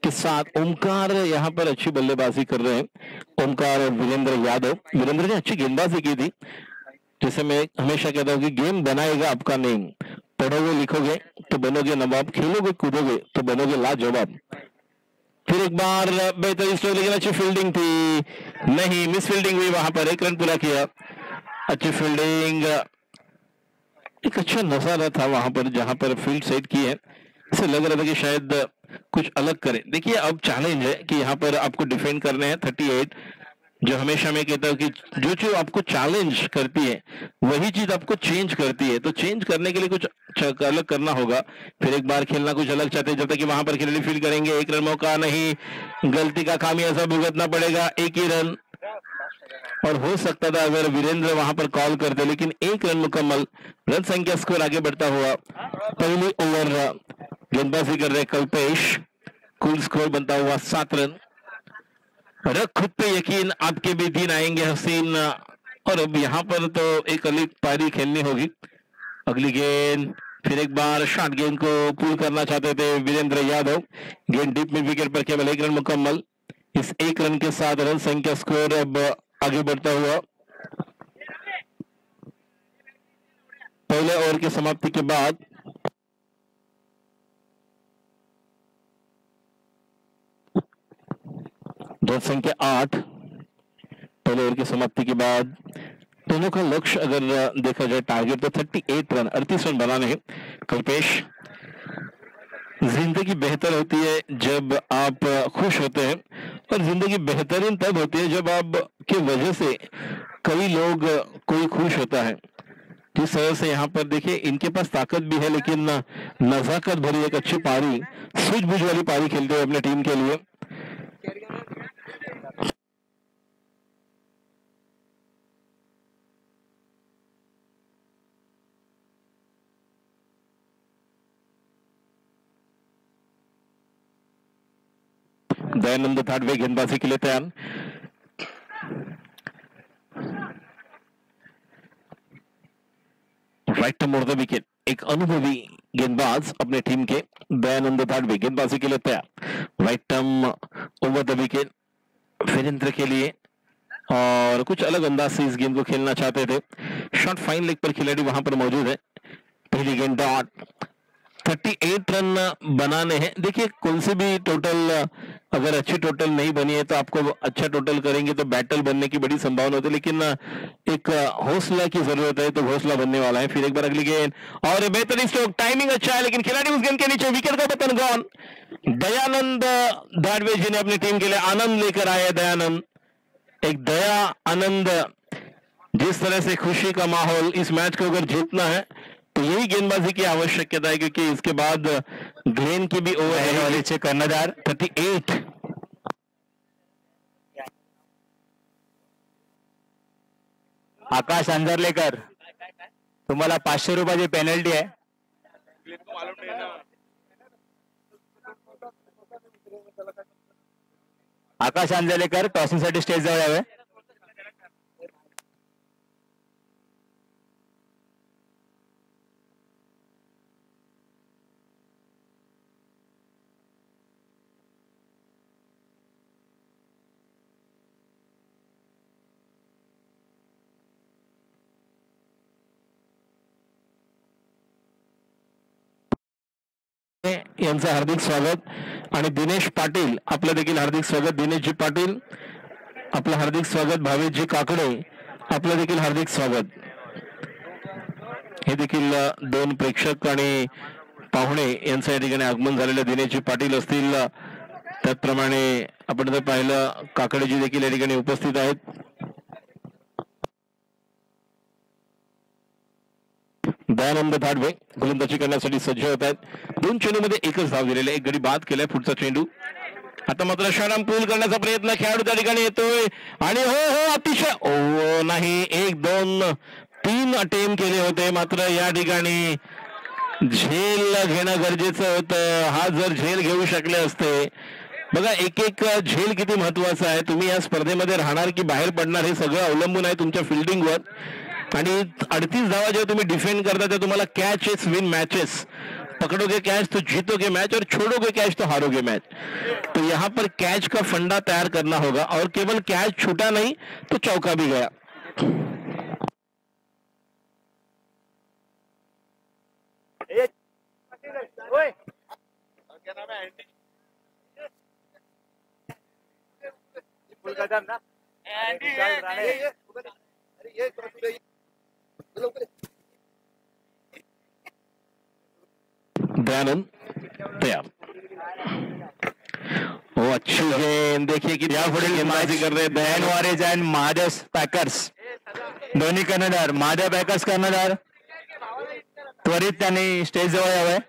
[SPEAKER 1] के 7। ओमकार यहाँ पर अच्छी बल्लेबाजी कर रहे हैं, ओमकार और वीरेंद्र यादव। वीरेंद्र ने अच्छी गेंदबाजी की थी। जैसे मैं हमेशा कहता हूँ कि गेम बनाएगा आपका नेम, पढ़ोगे लिखोगे तो बनोगे नवाब, खेलोगे कूदोगे तो बनोगे लाजवाब। फिर एक बार बेहतरीन स्ट्रोक, लेकिन अच्छी फील्डिंग थी, नहीं मिस फील्डिंग हुई वहां पर, 1 रन पूरा किया। अच्छी फील्डिंग, एक अच्छा नजारा था वहां पर जहां पर फील्ड सेट की है। ऐसे लग रहा था कि शायद कुछ अलग करें। देखिए अब चैलेंज है कि यहाँ पर आपको डिफेंड करने हैं 38। जो हमेशा मैं कहता हूँ कि जो चीज आपको चैलेंज करती है वही चीज आपको चेंज करती है, तो चेंज करने के लिए कुछ अलग करना होगा। फिर एक बार खेलना कुछ अलग चाहते हैं, जब तक कि वहां पर खिलाड़ी फील्ड करेंगे। 1 रन मौका नहीं, गलती का खामियाजा भुगतना पड़ेगा, 1 ही रन। और हो सकता था अगर वीरेंद्र वहां पर कॉल करते, लेकिन 1 रन मुकम्मल, रन संख्या स्कोर आगे बढ़ता हुआ। पहली ओवर गेंदबाजी कर रहे कल्पेश, कुल स्कोर बनता हुआ 7 रन। रख खुद पे यकीन, आपके भी दिन आएंगे हसीन। और अब यहाँ पर तो एक अगली पारी खेलनी होगी। अगली गेंद, फिर एक बार शॉर्ट गेंद को पूल करना चाहते थे वीरेंद्र यादव। गेंद डीप में विकेट पर, केवल 1 रन मुकम्मल। इस 1 रन के साथ रन संख्या स्कोर अब आगे बढ़ता हुआ। पहले ओवर की समाप्ति के बाद रन संख्या 8। पहले ओवर की समाप्ति के बाद दोनों का लक्ष्य अगर देखा जाए टारगेट तो 38 रन, 38 रन बनाने हैं। कल्पेश, जिंदगी बेहतर होती है जब आप खुश होते हैं, और जिंदगी बेहतरीन तब होती है जब आप की वजह से कई लोग, कोई खुश होता है। जिस तरह से यहाँ पर देखिए, इनके पास ताकत भी है लेकिन नजाकत भरी एक अच्छी पारी, सूझबूझ वाली पारी खेलते हुए अपने टीम के लिए। दयानंद धाडवे गेंदबाजी के लिए तैयार। राइट टू मोड़ द विकेट, एक अनुभवी गेंदबाज अपने टीम के दयानंद धाडवे गेंदबाजी के लिए तैयार। Right arm over the wicket Virendra के लिए, और कुछ अलग अंदाज से इस गेंद को खेलना चाहते थे। शॉर्ट फाइन लेग पर खिलाड़ी वहां पर मौजूद है। पहली गेंद डॉट, 38 रन बनाने हैं। देखिए कौन से भी टोटल, अगर अच्छी टोटल नहीं बनी है तो आपको अच्छा टोटल करेंगे तो बैटल बनने की बड़ी संभावना होती है, लेकिन एक हौसला की जरूरत है, तो हौसला बनने वाला है। फिर एक बार अगली गेंद, और बेहतरीन स्ट्रोक, टाइमिंग अच्छा है लेकिन खिलाड़ी उस गेंद के नीचे, विकेट का पतन गॉन। दयानंद धाडवे जी ने अपनी टीम के लिए आनंद लेकर आए। दयानंद, एक दया आनंद, जिस तरह से खुशी का माहौल, इस मैच को अगर जीतना है तो यही गेंदबाजी की आवश्यकता है, क्योंकि इसके बाद ग्लेन की भी ओवर है। कर्णधार 38।
[SPEAKER 2] आकाश अंजरलेकर, तुम्हाला 500 रुपयाची पेनल्टी आहे। आकाश अंजरलेकर टॉसिंग साठी स्टेज जवळ यावे।
[SPEAKER 1] यांचं हार्दिक स्वागत, आणि दिनेश पाटील आपलं देखील हार्दिक स्वागत। दिनेशजी पाटील आपलं हार्दिक स्वागत। भावेशजी काकडे आपलं देखील हार्दिक स्वागत। हे देखील 2 प्रेक्षक आणि पाहुणे यांचं या ठिकाणी आगमन झालेलं। दिनेशजी पाटील असतील, त्याचप्रमाणे आपण जर पाहिलं काकडेजी देखील या ठिकाणी उपस्थित आहेत। दयानंद धाडवे गोलंदाजी करण्यासाठी सज्ज होत आहेत। 2 चेंडूमध्ये एकच धाव दिलेले, एक गडी बाद केलाय। पुढचा चेंडू आता मात्र शॉर्ट पूल करण्याचा प्रयत्न खेळाडू त्या ठिकाणी येतोय, आणि हो अतिशय ओ नाही, 1 2 3 अटेम्प्ट केले होते, मात्र या ठिकाणी झेल घेणं गरजेचं होतं। हा जर झेल घेऊ शकले असते, बघा एक एक झेल किती महत्वाचं आहे। तुम्ही या स्पर्धेमध्ये राहणार की बाहेर पडणार हे सगळं अवलंबून आहे तुमच्या फिल्डिंगवर। आणि 38 धावा जेव्हा तुम्ही डिफेंड करता तेव्हा तुम्हाला कॅचेस विन मॅचेस, पकड़ोगे कैच तो जीतोगे मैच और छोड़ोगे कैच तो हारोगे मैच। तो यहां पर कैच का फंडा तैयार करना होगा और केवल कैच छूटा नहीं तो चौका भी गया।
[SPEAKER 3] क्या नाम है एंडी? फुल कदम ना एंडी ये अरे ये
[SPEAKER 1] दयानंद तैयार। वो अच्छी गेंद देखिए कि यापुढील गेंदबाजी कर रहे
[SPEAKER 2] दयान वॉरियर्स अँड महादेव पॅकर्स दोन्ही कर्णधार महादेव पॅकर्स कर्णधार त्वरित त्यांनी स्टेज जवळ यावंय।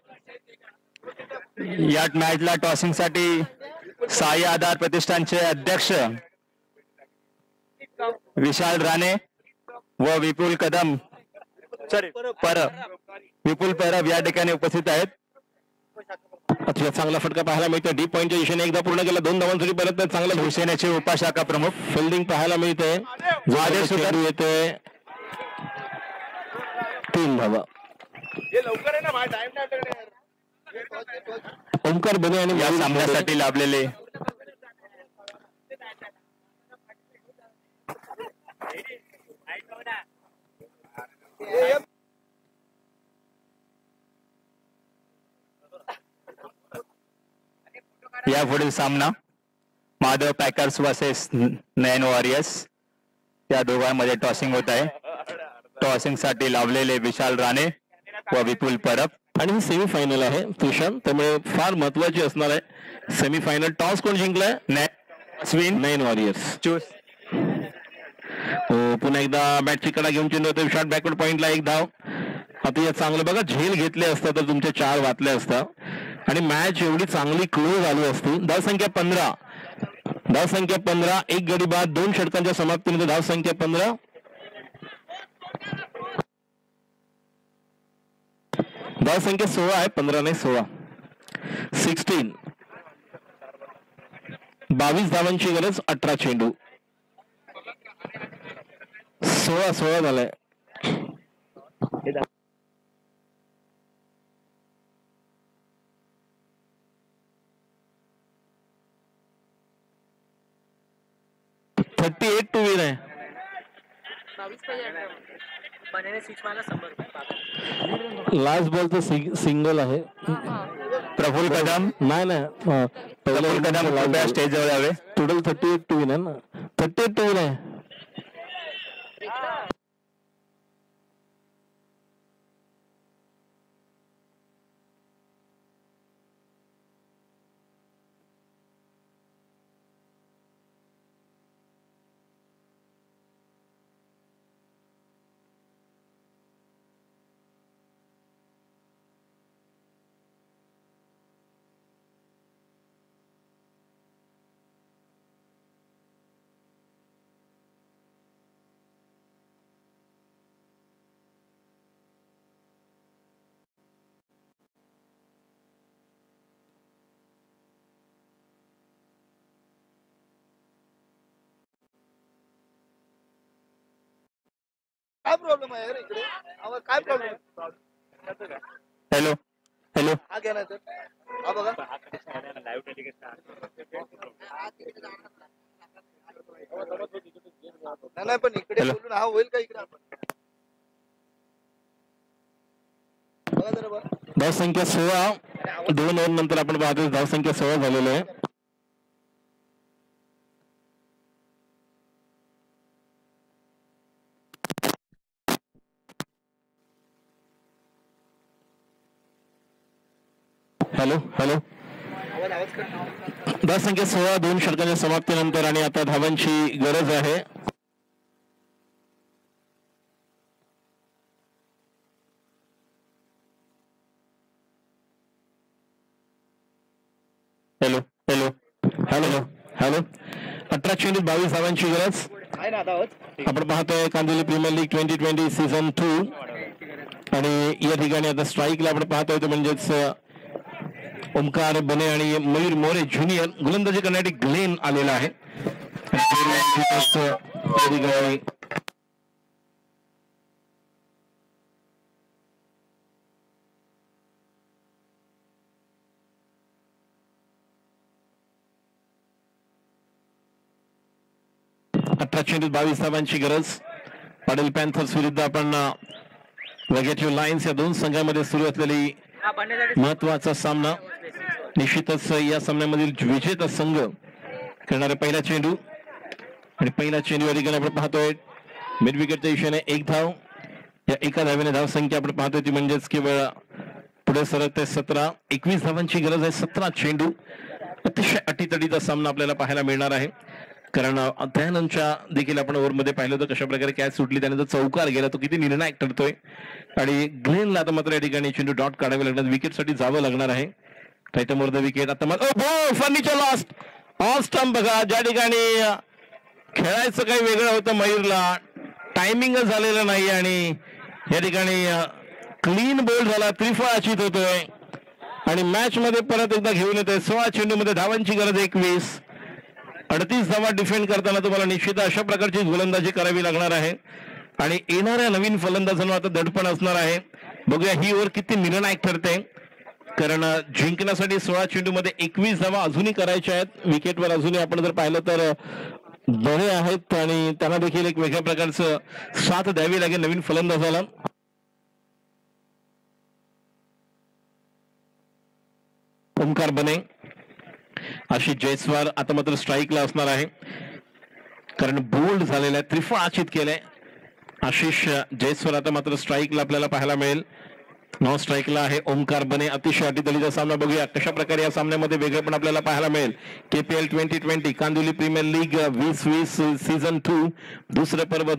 [SPEAKER 2] या मॅचला टॉसिंग साठी साई आधार प्रतिष्ठानचे अध्यक्ष विशाल राणे व विपुल कदम विपुल परब या ठिकाणी उपस्थित आहेत।
[SPEAKER 1] अतिशय चांगला फटका पाहायला मिळतोय डीप पॉईंटच्या दिशेने एकदा पूर्ण केला 2 धावांसाठी परत चांगला
[SPEAKER 2] शिवसेनेचे उपशाखा प्रमुख
[SPEAKER 1] फिल्डिंग पाहायला मिळते। चेंडू येतोय 3 धावा।
[SPEAKER 3] ये लवकर आहे ना भाई टाइम नाही आपल्याकडे।
[SPEAKER 1] ओमकार बने आणि
[SPEAKER 2] या सामन्यासाठी लाभलेले या पुढील सामना महादेव पॅकर्स वर्सेस नयन वॉरियर्स या दोघांमध्ये टॉसिंग होत आहे। टॉसिंग साठी लावलेले विशाल राणे व विपुल परब
[SPEAKER 1] आणि ही सेमीफायनल आहे तुषार, त्यामुळे फार महत्वाची असणार आहे सेमीफायनल। टॉस कोण जिंकलाय? नयन वॉरियर्स। पुन्हा एकदा बॅटची कडा घेऊन चेंडू होते शॉर्ट बॅकवर्ड पॉइंटला 1 धाव। आता या चांगलं बघा झेल घेतले असता तर तुमचे 4 वाचले असता आणि मॅच एवढी चांगली क्लोज आली असती। धाव संख्या 15 एक गडी बाद 2 षटकांच्या समाप्तीनंतर धाव संख्या 15। धाव संख्या 16 आहे 15 नाही 16 16 22 धावांची गरज 18 चेंडू 16 झालाय। टू विन आहे। लास्ट बॉल तर सिंगल आहे।
[SPEAKER 2] प्रफुल्ल कदम
[SPEAKER 1] नाही
[SPEAKER 2] प्रफुल्ल कदम स्टेज जवळ यावे।
[SPEAKER 1] टोटल 38 टू विन आहे ना 38 टू विन आहे।
[SPEAKER 3] काय प्रॉब्लेम आहे यार इकडे? आवाज काय प्रॉब्लेम आहे?
[SPEAKER 2] हॅलो हॅलो
[SPEAKER 3] हा घ्या ना सर हा बघा नाही पण इकडे बोलून हा होईल का इकडे आपण बघा जरा बघा।
[SPEAKER 1] धाव संख्या 16 2 ओव्हर नंतर आपण पाहतो धाव संख्या 16 झालेली आहे। हॅलो हॅलो धाव संख्या 16 2 षटकांच्या समाप्तीनंतर आणि आता धावांची गरज आहे। हॅलो हॅलो हॅलो हॅलो 18 चेंडूत 22 धावांची गरज आपण पाहतोय कांदिवली प्रीमियर लीग 2020 सीझन 2 आणि या ठिकाणी आता स्ट्राईकला आपण पाहतोय तो म्हणजेच ओमकार बने आणि मयूर मोरे ज्युनियर गोलंदाजी करण्यासाठी ग्लेन आलेला आहे। 18 चेंडूत 22 धावांची गरज. पाटील पॅन्थर्स विरुद्ध आपण वेगेटिव्ह लायन्स या दोन संघांमध्ये सुरू असलेली महत्वाचा सामना. निश्चितच या सामन्यामधील विजेता संघ करणारे पहिला चेंडू आणि पहिला चेंडू या ठिकाणी आपण पाहतोय मिड विकेटच्या दिशेने 1 धाव. या एका धावेने धावसंख्या आपण पाहतोय ती म्हणजेच केवळ पुढे सरकते 17. 21 धावांची गरज आहे. 17 चेंडू. अतिशय अटीतटीचा सामना आपल्याला पाहायला मिळणार आहे. कारण दयानंदच्या देखील आपण ओव्हरमध्ये पाहिलं होतं कशा प्रकारे कॅच सुटली, त्याने जो चौकार गेला तो किती निर्णायक ठरतोय. आणि ग्लेनला आता मात्र या ठिकाणी चेंडू डॉट काढावे लागणार, विकेटसाठी जावं लागणार आहे. Right more the wicket. आता फर्निचर लॉस्ट ऑफ स्टंप. बघा ज्या ठिकाणी खेळायचं काही वेगळं होतं मयूरला, टायमिंगच झालेलं नाही आणि या ठिकाणी क्लीन बोल्ड झाला, त्रिफळाचीत होतोय आणि मॅच मध्ये परत एकदा घेऊन येतोय. 16 चेंडूमध्ये धावांची गरज 21. 38 धावा डिफेंड करताना तुम्हाला निश्चित अशा प्रकारची गोलंदाजी करावी लागणार आहे आणि येणाऱ्या नवीन फलंदाजांना आता दडपण असणार आहे. बघूया ही ओव्हर किती निर्णायक ठरते, कारण जिंकण्यासाठी 16 चेंडूमध्ये 21 धावा अजूनही करायच्या आहेत. विकेटवर अजूनही आपण जर पाहिलं तर बरे आहेत आणि त्यांना देखील एक वेगळ्या प्रकारचं साथ द्यावी लागेल नवीन फलंदाजाला. ओमकार बने, आशिष जयस्वाल आता मात्र स्ट्राईकला असणार आहे कारण बोल्ड झालेला आहे, त्रिफळाचीत केलंय. आशिष जयस्वाल आता मात्र स्ट्राईकला आपल्याला पाहायला मिळेल. नॉन स्ट्राईकला आहे ओमकार बने. अतिशय अटीतटीचा सामना. बघूया कशा प्रकारे या सामन्यामध्ये वेगळेपण आपल्याला पाहायला मिळेल. KPL 2020 Kandivali premier league 2020 season 2 दुसरं पर्व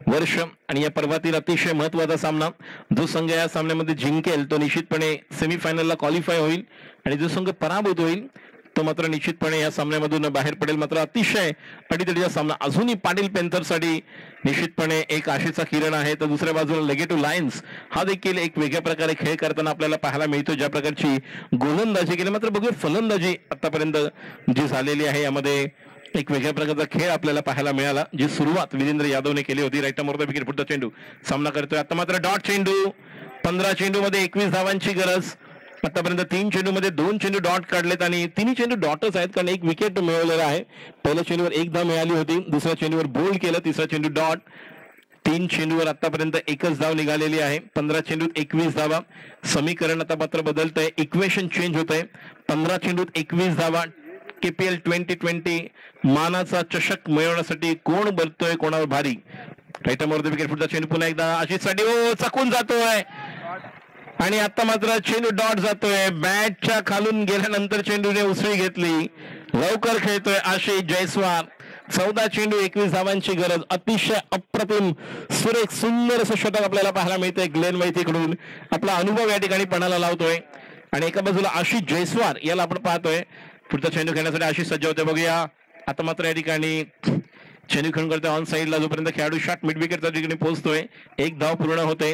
[SPEAKER 1] वर्ष आणि या पर्वातील अतिशय महत्वाचा सामना. जो संघ या सामन्यामध्ये जिंकेल तो निश्चितपणे सेमीफायनलला क्वालिफाय होईल आणि जो संघ पराभूत होईल तो मात्र निश्चितपणे या सामन्यामधून बाहेर पडेल. मात्र अतिशय अटीतटीचा सामना. अजूनही पाटील पॅन्थरसाठी निश्चितपणे एक आशेचा किरण आहे, तर दुसऱ्या बाजूला लेगेटिव्ह लायन्स हा देखील एक वेगळ्या प्रकारे खेळ करताना आपल्याला पाहायला मिळतो, ज्या प्रकारची गोलंदाजी केली. मात्र बघूया फलंदाजी आतापर्यंत जी झालेली आहे यामध्ये एक वेगळ्या प्रकारचा खेळ आपल्याला पाहायला मिळाला, जी सुरुवात वीरेंद्र यादवने केली होती. Right more the wicket. पुढचा चेंडू सामना करतोय आता मात्र डॉट चेंडू. 15 चेंडूमध्ये 21 धावांची गरज. आतापर्यंत 3 चेंडूमध्ये 2 चेंडू डॉट काढलेत आणि तिन्ही चेंडू डॉटच आहेत कारण एक विकेट मिळवलेला आहे. पहिल्या चेंडूवर 1 धाव मिळाली होती, दुसऱ्या चेंडूवर बोल्ड केलं, तिसरा चेंडू डॉट. 3 चेंडूवर आतापर्यंत 1च धाव निघालेली आहे. 15 चेंडूत 21 धावा. समीकरण आता मात्र बदलतंय, इक्वेशन चेंज होतंय. 15 चेंडूत 21 धावा. KPL 2020 मानाचा चषक मिळवण्यासाठी कोण बरतोय कोणावर भारी. Right more the wicket. पुढचा चेंडू पुन्हा एकदा आशिषसाठी चकून जातोय आणि आता मात्र चेंडू डॉट जातोय. बॅटच्या खालून गेल्यानंतर चेंडूने उसळी घेतली. लवकर खेळतोय आशिष जयस्वाल. 14 चेंडू 21 धावांची गरज. अतिशय अप्रतिम सुरेख सुंदर असं षटक आपल्याला पाहायला मिळतंय ग्लेन वैतीकडून. आपला अनुभव या ठिकाणी पणाला लावतोय आणि एका बाजूला आशिष जयस्वाल याला आपण पाहतोय. पुढचा चेंडू खेळण्यासाठी आशिष सज्ज होते. बघूया आता मात्र या ठिकाणी चेंडू खेळून करतोय ऑन साईडला, जोपर्यंत खेळाडू शॉट मिड विकेटच्या ठिकाणी पोहोचतोय. 1 धाव पूर्ण होते.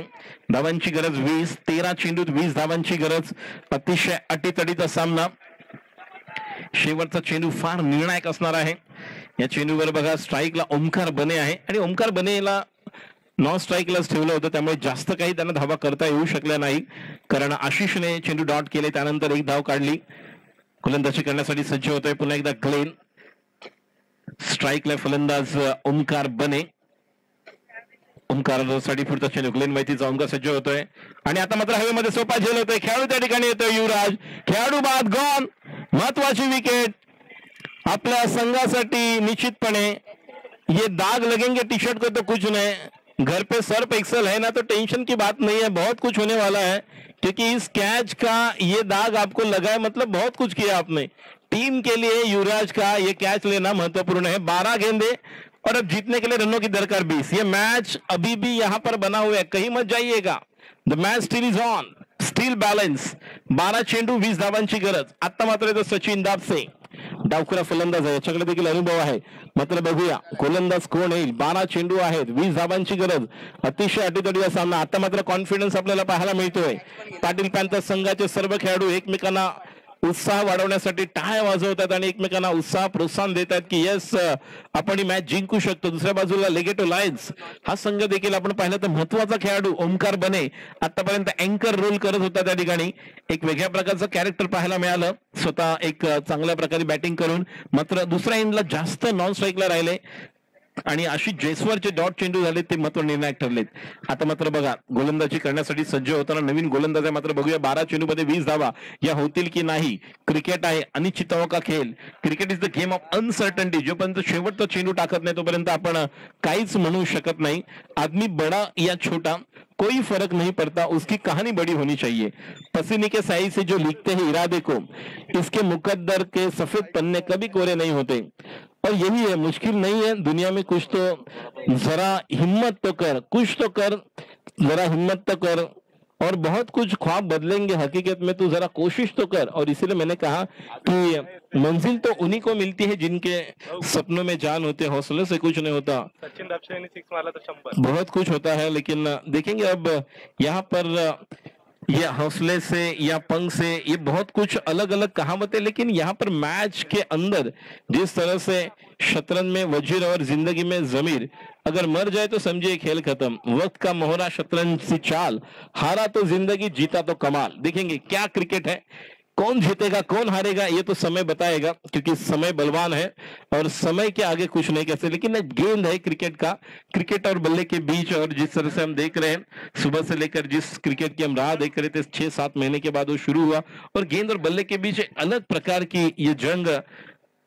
[SPEAKER 1] धावांची गरज 20. 13 चेंडूत 20 धावांची गरज. अतिशय अटीतटीचा सामना. शेवटचा चेंडू फार निर्णायक असणार आहे. या चेंडूवर बघा स्ट्राईकला ओमकार बने आहे आणि ओमकार बनेला नॉन स्ट्राईकलाच ठेवलं होतं, त्यामुळे जास्त काही त्यांना धावा करता येऊ शकल्या नाही कारण आशिषने चेंडू डॉट केले, त्यानंतर 1 धाव काढली. गोलंदाजी करण्यासाठी सज्ज होतोय पुन्हा एकदा ग्लेन. स्ट्राईकला फलंदाज ओमकार बने. ओमकारसाठी पुढचा चेंडू ग्लेन माहितीचा ओमकार सज्ज होतोय आणि आता मात्र हवेमध्ये सोपा झेल होतोय. खेळाडू त्या ठिकाणी येतोय युवराज. खेळाडू बाद गॉन. महत्वाची विकेट आपल्या संघासाठी. निश्चितपणे ये दाग लगेंगे टी शर्ट को तो कुछ नहीं, घर पे सर्फ एक्सेल है ना तो टेंशन की बात नहीं है. बहुत कुछ होने वाला है क्योंकि इस कैच का ये दाग आपको लगा है, मतलब बहुत कुछ किया आपने. टीम के लिए युवराज का ये कैच लेना महत्वपूर्ण है. 12 गेंदे और अब जीतने के लिए रनों की दरकार 20. ये मैच अभी भी यहाँ पर बना हुआ है, कहीं मत जाइएगा. The match still is on, still balance. 12 चेंडू 20 धावांची गरज. आता मात्र येतो सचिन दाबसे. डावखुरा फलंदाज आहे, याच्याकडे देखील अनुभव आहे. मात्र बघूया गोलंदाज कोण येईल. 12 चेंडू आहेत, 20 धावांची गरज. अतिशय अटीतटीचा सामना. आता मात्र कॉन्फिडन्स आपल्याला पाहायला मिळतोय. पाटील पॅन्थर्स संघाचे सर्व खेळाडू एकमेकांना उत्साह वाढवण्यासाठी टाळ्या वाजवतात आणि एकमेकांना उत्साह प्रोत्साहन देतात की येस आपण ही मॅच जिंकू शकतो. दुसऱ्या बाजूला लेगेटिव्ह लायन्स हा संघ देखील आपण पाहिलं तर महत्वाचा खेळाडू ओमकार बने आतापर्यंत अँकर रोल करत होता. त्या ठिकाणी एक वेगळ्या प्रकारचं कॅरेक्टर पाहायला मिळालं, स्वतः एक चांगल्या प्रकारे बॅटिंग करून. मात्र दुसऱ्या एंडला जास्त नॉन स्ट्राईकला राहिले. आणि आशिष जयस्वालचे डॉट चेंडू झाले ते महत्व निर्णायक ठरलेत. आता मात्र बघा गोलंदाजी करण्यासाठी सज्ज होताना नवीन गोलंदाज आहे. मात्र बघूया 12 चेंडूमध्ये 20 धावा या होतील की नाही. क्रिकेट आहे अनिश्चितताओं का खेळ. Cricket is the game of uncertainty. जोपर्यंत शेवटचा चेंडू टाकत नाही तोपर्यंत आपण काहीच म्हणू शकत नाही. आदमी बडा या छोटा कोई फर्क नहीं पड़ता, उसकी कहानी बड़ी होनी चाहिए. पसीने के स्याही से जो लिखते हैं इरादे को, इसके मुकद्दर के सफेद पन्ने कभी कोरे नहीं होते. और यही है, मुश्किल नहीं है दुनिया में. कुछ तो जरा हिम्मत तो कर, कुछ तो कर, जरा हिम्मत तो कर. और बहुत कुछ ख्वाब बदलेंगे हकीकत में, तो जरा कोशिश तो कर. और इसीलिए मैंने कहा कि मंजिल तो उन्हीं को मिलती है जिनके सपनों में जान होते, हौसले से कुछ नहीं होता.
[SPEAKER 4] सचिन दापशे ने 6 मारला तो 100.
[SPEAKER 1] बहुत कुछ होता है, लेकिन देखेंगे अब यहाँ पर ये हौसले से या पंख से ये बहुत कुछ अलग अलग कहावतें. लेकिन यहाँ पर मैच के अंदर जिस तरह से शतरंज में वजीर और जिंदगी में जमीर, अगर मर जाए तो समझिए खेल खत्म. वक्त का मोहरा शतरंज सी चाल, हारा तो जिंदगी, जीता तो कमाल. देखेंगे क्या क्रिकेट है, कौन जीतेगा कौन हारेगा ये तो समय बताएगा, क्योंकि समय बलवान है और समय के आगे कुछ नहीं कह सकते. लेकिन गेंद है क्रिकेट का, क्रिकेट और बल्ले के बीच. और जिस तरह से हम देख रहे हैं सुबह से लेकर जिस क्रिकेट की हम राह देख रहे थे 6-7 महीने के बाद वो शुरू हुआ, और गेंद और बल्ले के बीच एक अलग प्रकार की ये जंग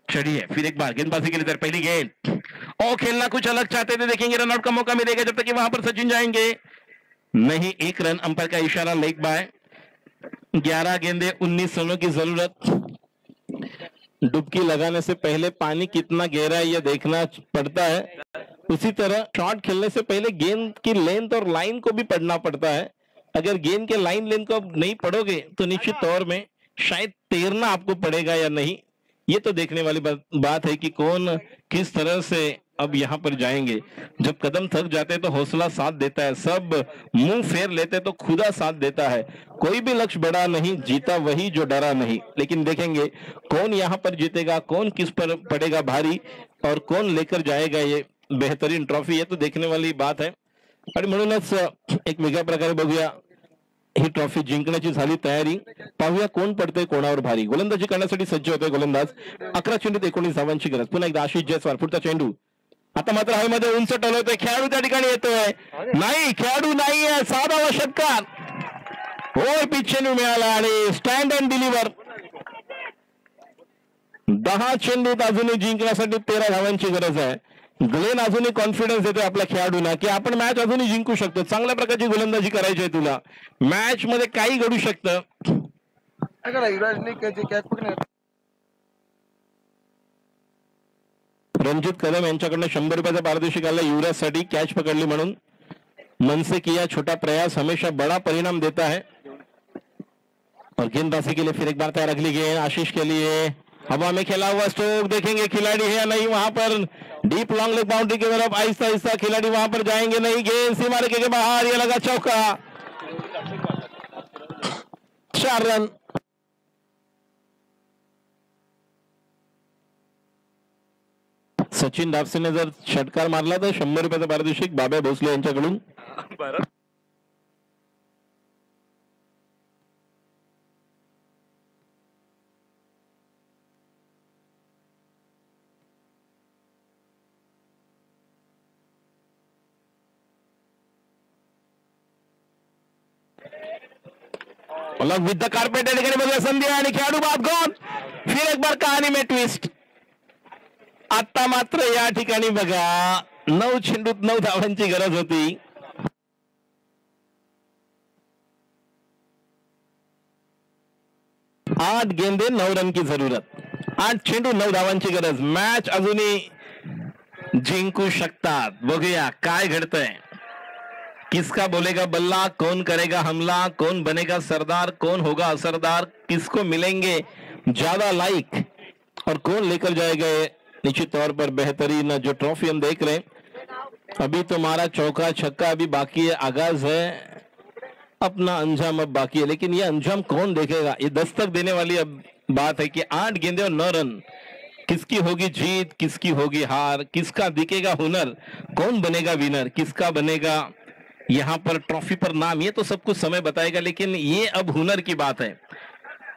[SPEAKER 1] चढ़ी है. फिर एक बार गेंदबाजी के लिए पहली गेंद, और खेलना कुछ अलग चाहते थे. देखेंगे रनआउट का मौका मिलेगा जब तक कि वहां पर सचिन जाएंगे नहीं. 1 रन, अंपायर का इशारा, लेग बाय. 11 गेंदे 19 रनों की जरूरत. डुबकी लगाने से पहले पानी कितना गहरा है यह देखना पड़ता है. उसी तरह शॉट खेलने से पहले गेंद की लेंथ और लाइन को भी पढ़ना पड़ता है. अगर गेंद के लाइन लेंथ को नहीं पढ़ोगे तो निश्चित तौर में शायद तैरना आपको पड़ेगा या नहीं. ये तो देखने वाली बात है कि कौन किस तरह से अब यहाँ पर जाएंगे. जब कदम थक जाते तो हौसला साथ देता है, सब मुंह फेर लेते तो खुदा साथ देता है. कोई भी लक्ष्य बड़ा नहीं, जीता वही जो डरा नहीं. लेकिन देखेंगे कौन यहाँ पर जीतेगा, कौन किस पर पड़ेगा भारी, और कौन लेकर जाएगा ये बेहतरीन ट्रॉफी. ये तो देखने वाली बात है. आणि म्हणूनच एक वेगळ्या प्रकारे बघूया ही ट्रॉफी जिंकण्याची झाली तयारी. पाहूया कोण पडते कोणावर भारी. गोलंदाजी करण्यासाठी सज्ज होते गोलंदाज. 11 चेंडूत 19 धावांची गरज. पुन्हा एकदा आशिष जयस्वाल, पुढचा चेंडू. आता मात्र हवेमध्ये उंच टोलवतोय. खेळाडू त्या ठिकाणी येतोय, नाही खेळाडू नाहीये, साधा षटकार. होय, पिच चेंडू मिळाला आणि स्टँड अँड डिलिव्हर. 10 चेंडूत अजूनही जिंकण्यासाठी 13 धावांची गरज आहे. ग्लेन अजूनही कॉन्फिडन्स देतोय आपल्या खेळाडूंना की आपण मॅच अजूनही जिंकू शकतो. चांगल्या प्रकारची गोलंदाजी करायची आहे तुला, मॅच मध्ये काही घडू शकतं. रणजित कदम यांच्याकडनं 100 रुपयाचा पारितोषिक आला युवराज साठी कॅच पकडली म्हणून. मन से किया छोटा प्रयास हमेशा बड़ा परिणाम देता है. और गेंदबाजी के लिए फिर एक बार तैयार. अगली गेंद आशीष के लिए, हवा में खेला हुआ स्ट्रोक. देखेंगे खिलाड़ी है या नहीं वहां पर. डीप लॉन्ग लेग बाउंड्री की तरफ आहिस्ता आहिस्ता खिलाड़ी वहां पर जाएंगे नहीं. गेंद सीमा रेखे के बाहर, ये लगा चौका. 4 रन. सचिन डापसेने जर षटकार मारला तर 100 रुपयाचा पारितोषिक बाब्या भोसले यांच्याकडून. अलग विद द कार्पेट या ठिकाणी बघूया संधी आणि खेळाडू बाद गॉन. फिर एक बार कहाणी में ट्विस्ट. आता मात्र या ठिकाणी बघा 9 चेंडूत 9 धावांची गरज होती. आठ गेंदे 9 रन की जरूरत. 8 चेंडू 9 धावांची गरज. मॅच अजूनही जिंकू शकतात. बघूया काय घडतंय. किसका बोलेगा बल्ला, कौन करेगा हमला, कौन बनेगा सरदार, कौन होगा असरदार, किसको मिलेंगे ज्यादा लाइक और कौन लेकर जाएगा निश्चित तौर पर बेहतरीन जो ट्रॉफी हम देख रहे हैं. अभी तो हमारा चौका छक्का अभी बाकी है, आगाज है, अपना अंजाम अब बाकी है. लेकिन ये अंजाम कौन देखेगा, ये दस्तक देने वाली अब बात है कि 8 गेंदे और 9 रन. किसकी होगी जीत, किसकी होगी हार, किसका दिखेगा हुनर, कौन बनेगा विनर, किसका बनेगा यहाँ पर ट्रॉफी पर नाम, ये तो सब कुछ समय बताएगा. लेकिन ये अब हुनर की बात है.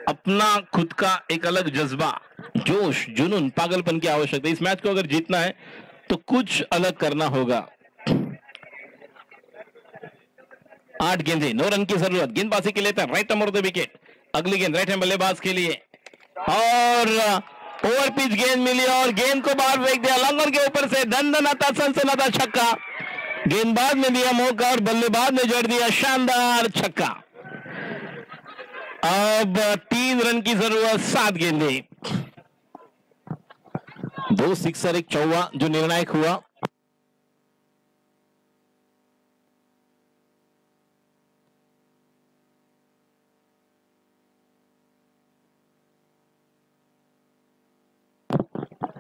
[SPEAKER 1] अपना खुद का एक अलग जज्बा, जोश, जुनून, पागलपन की आवश्यकता. इस मैच को अगर जीतना है तो कुछ अलग करना होगा। 8 गेंदें, 9 रन की जरूरत। गेंदबाजी के लिए था राइट नंबर द विकेट। अगली गेंद राइट हैंड बल्लेबाज के लिए और ओवर पिच गेंद मिली और गेंद को बाहर फेंक दिया लंगर के ऊपर से। दंदनाता सनसनाता छक्का। गेंदबाज ने दिया मौका और बल्लेबाज ने जड़ दिया शानदार छक्का। अब 3 रन की जरूरत, 7 गेंदें, 2 सिक्सर 1 चौवा जो निर्णायक हुआ।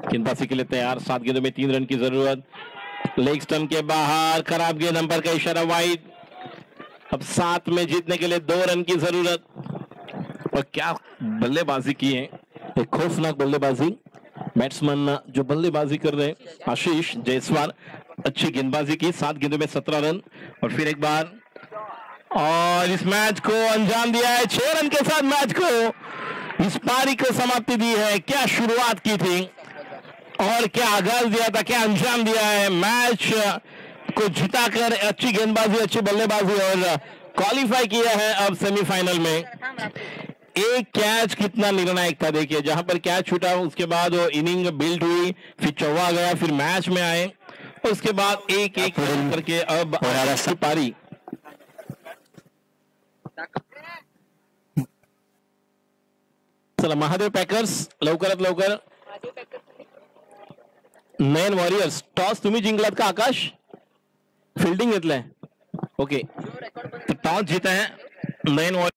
[SPEAKER 1] गेंदबाजी के लिए तैयार, 7 गेंदों में 3 रन की जरूरत। लेग स्टंप के बाहर, खराब गेंद, अंपायर का इशारा वाइड। अब 7 में जीतने के लिए 2 रन की जरूरत। और क्या बल्लेबाजी की है, एक खौफनाक बल्लेबाजी। बैट्समैन जो बल्लेबाजी कर रहे हैं आशीष जायसवाल, अच्छी गेंदबाजी की। 7 गेंदों में 17 रन और फिर एक बार और इस मैच को अंजाम दिया है 6 रन के साथ। मैच को, इस पारी को समाप्ति दी है। क्या शुरुआत की थी और क्या आगाज दिया था, क्या अंजाम दिया है। मैच को जिताकर अच्छी गेंदबाजी, अच्छी बल्लेबाजी और क्वालिफाई किया है अब सेमीफाइनल में। एक कैच कितना निर्णायक था, देखिए जहां पर कैच छूटा उसके बाद वो इनिंग बिल्ड हुई, फिर चौवा गया, फिर मैच में आए, उसके बाद एक एक करके अब पारी। चला महादेव पॅकर्स लवकरात लवकर। नयन वॉरियर्स, टॉस तुम्ही जिंकलात का आकाश? फिल्डिंग घेतलंय, ओके, टॉस जीता है नयन वॉरियर्स।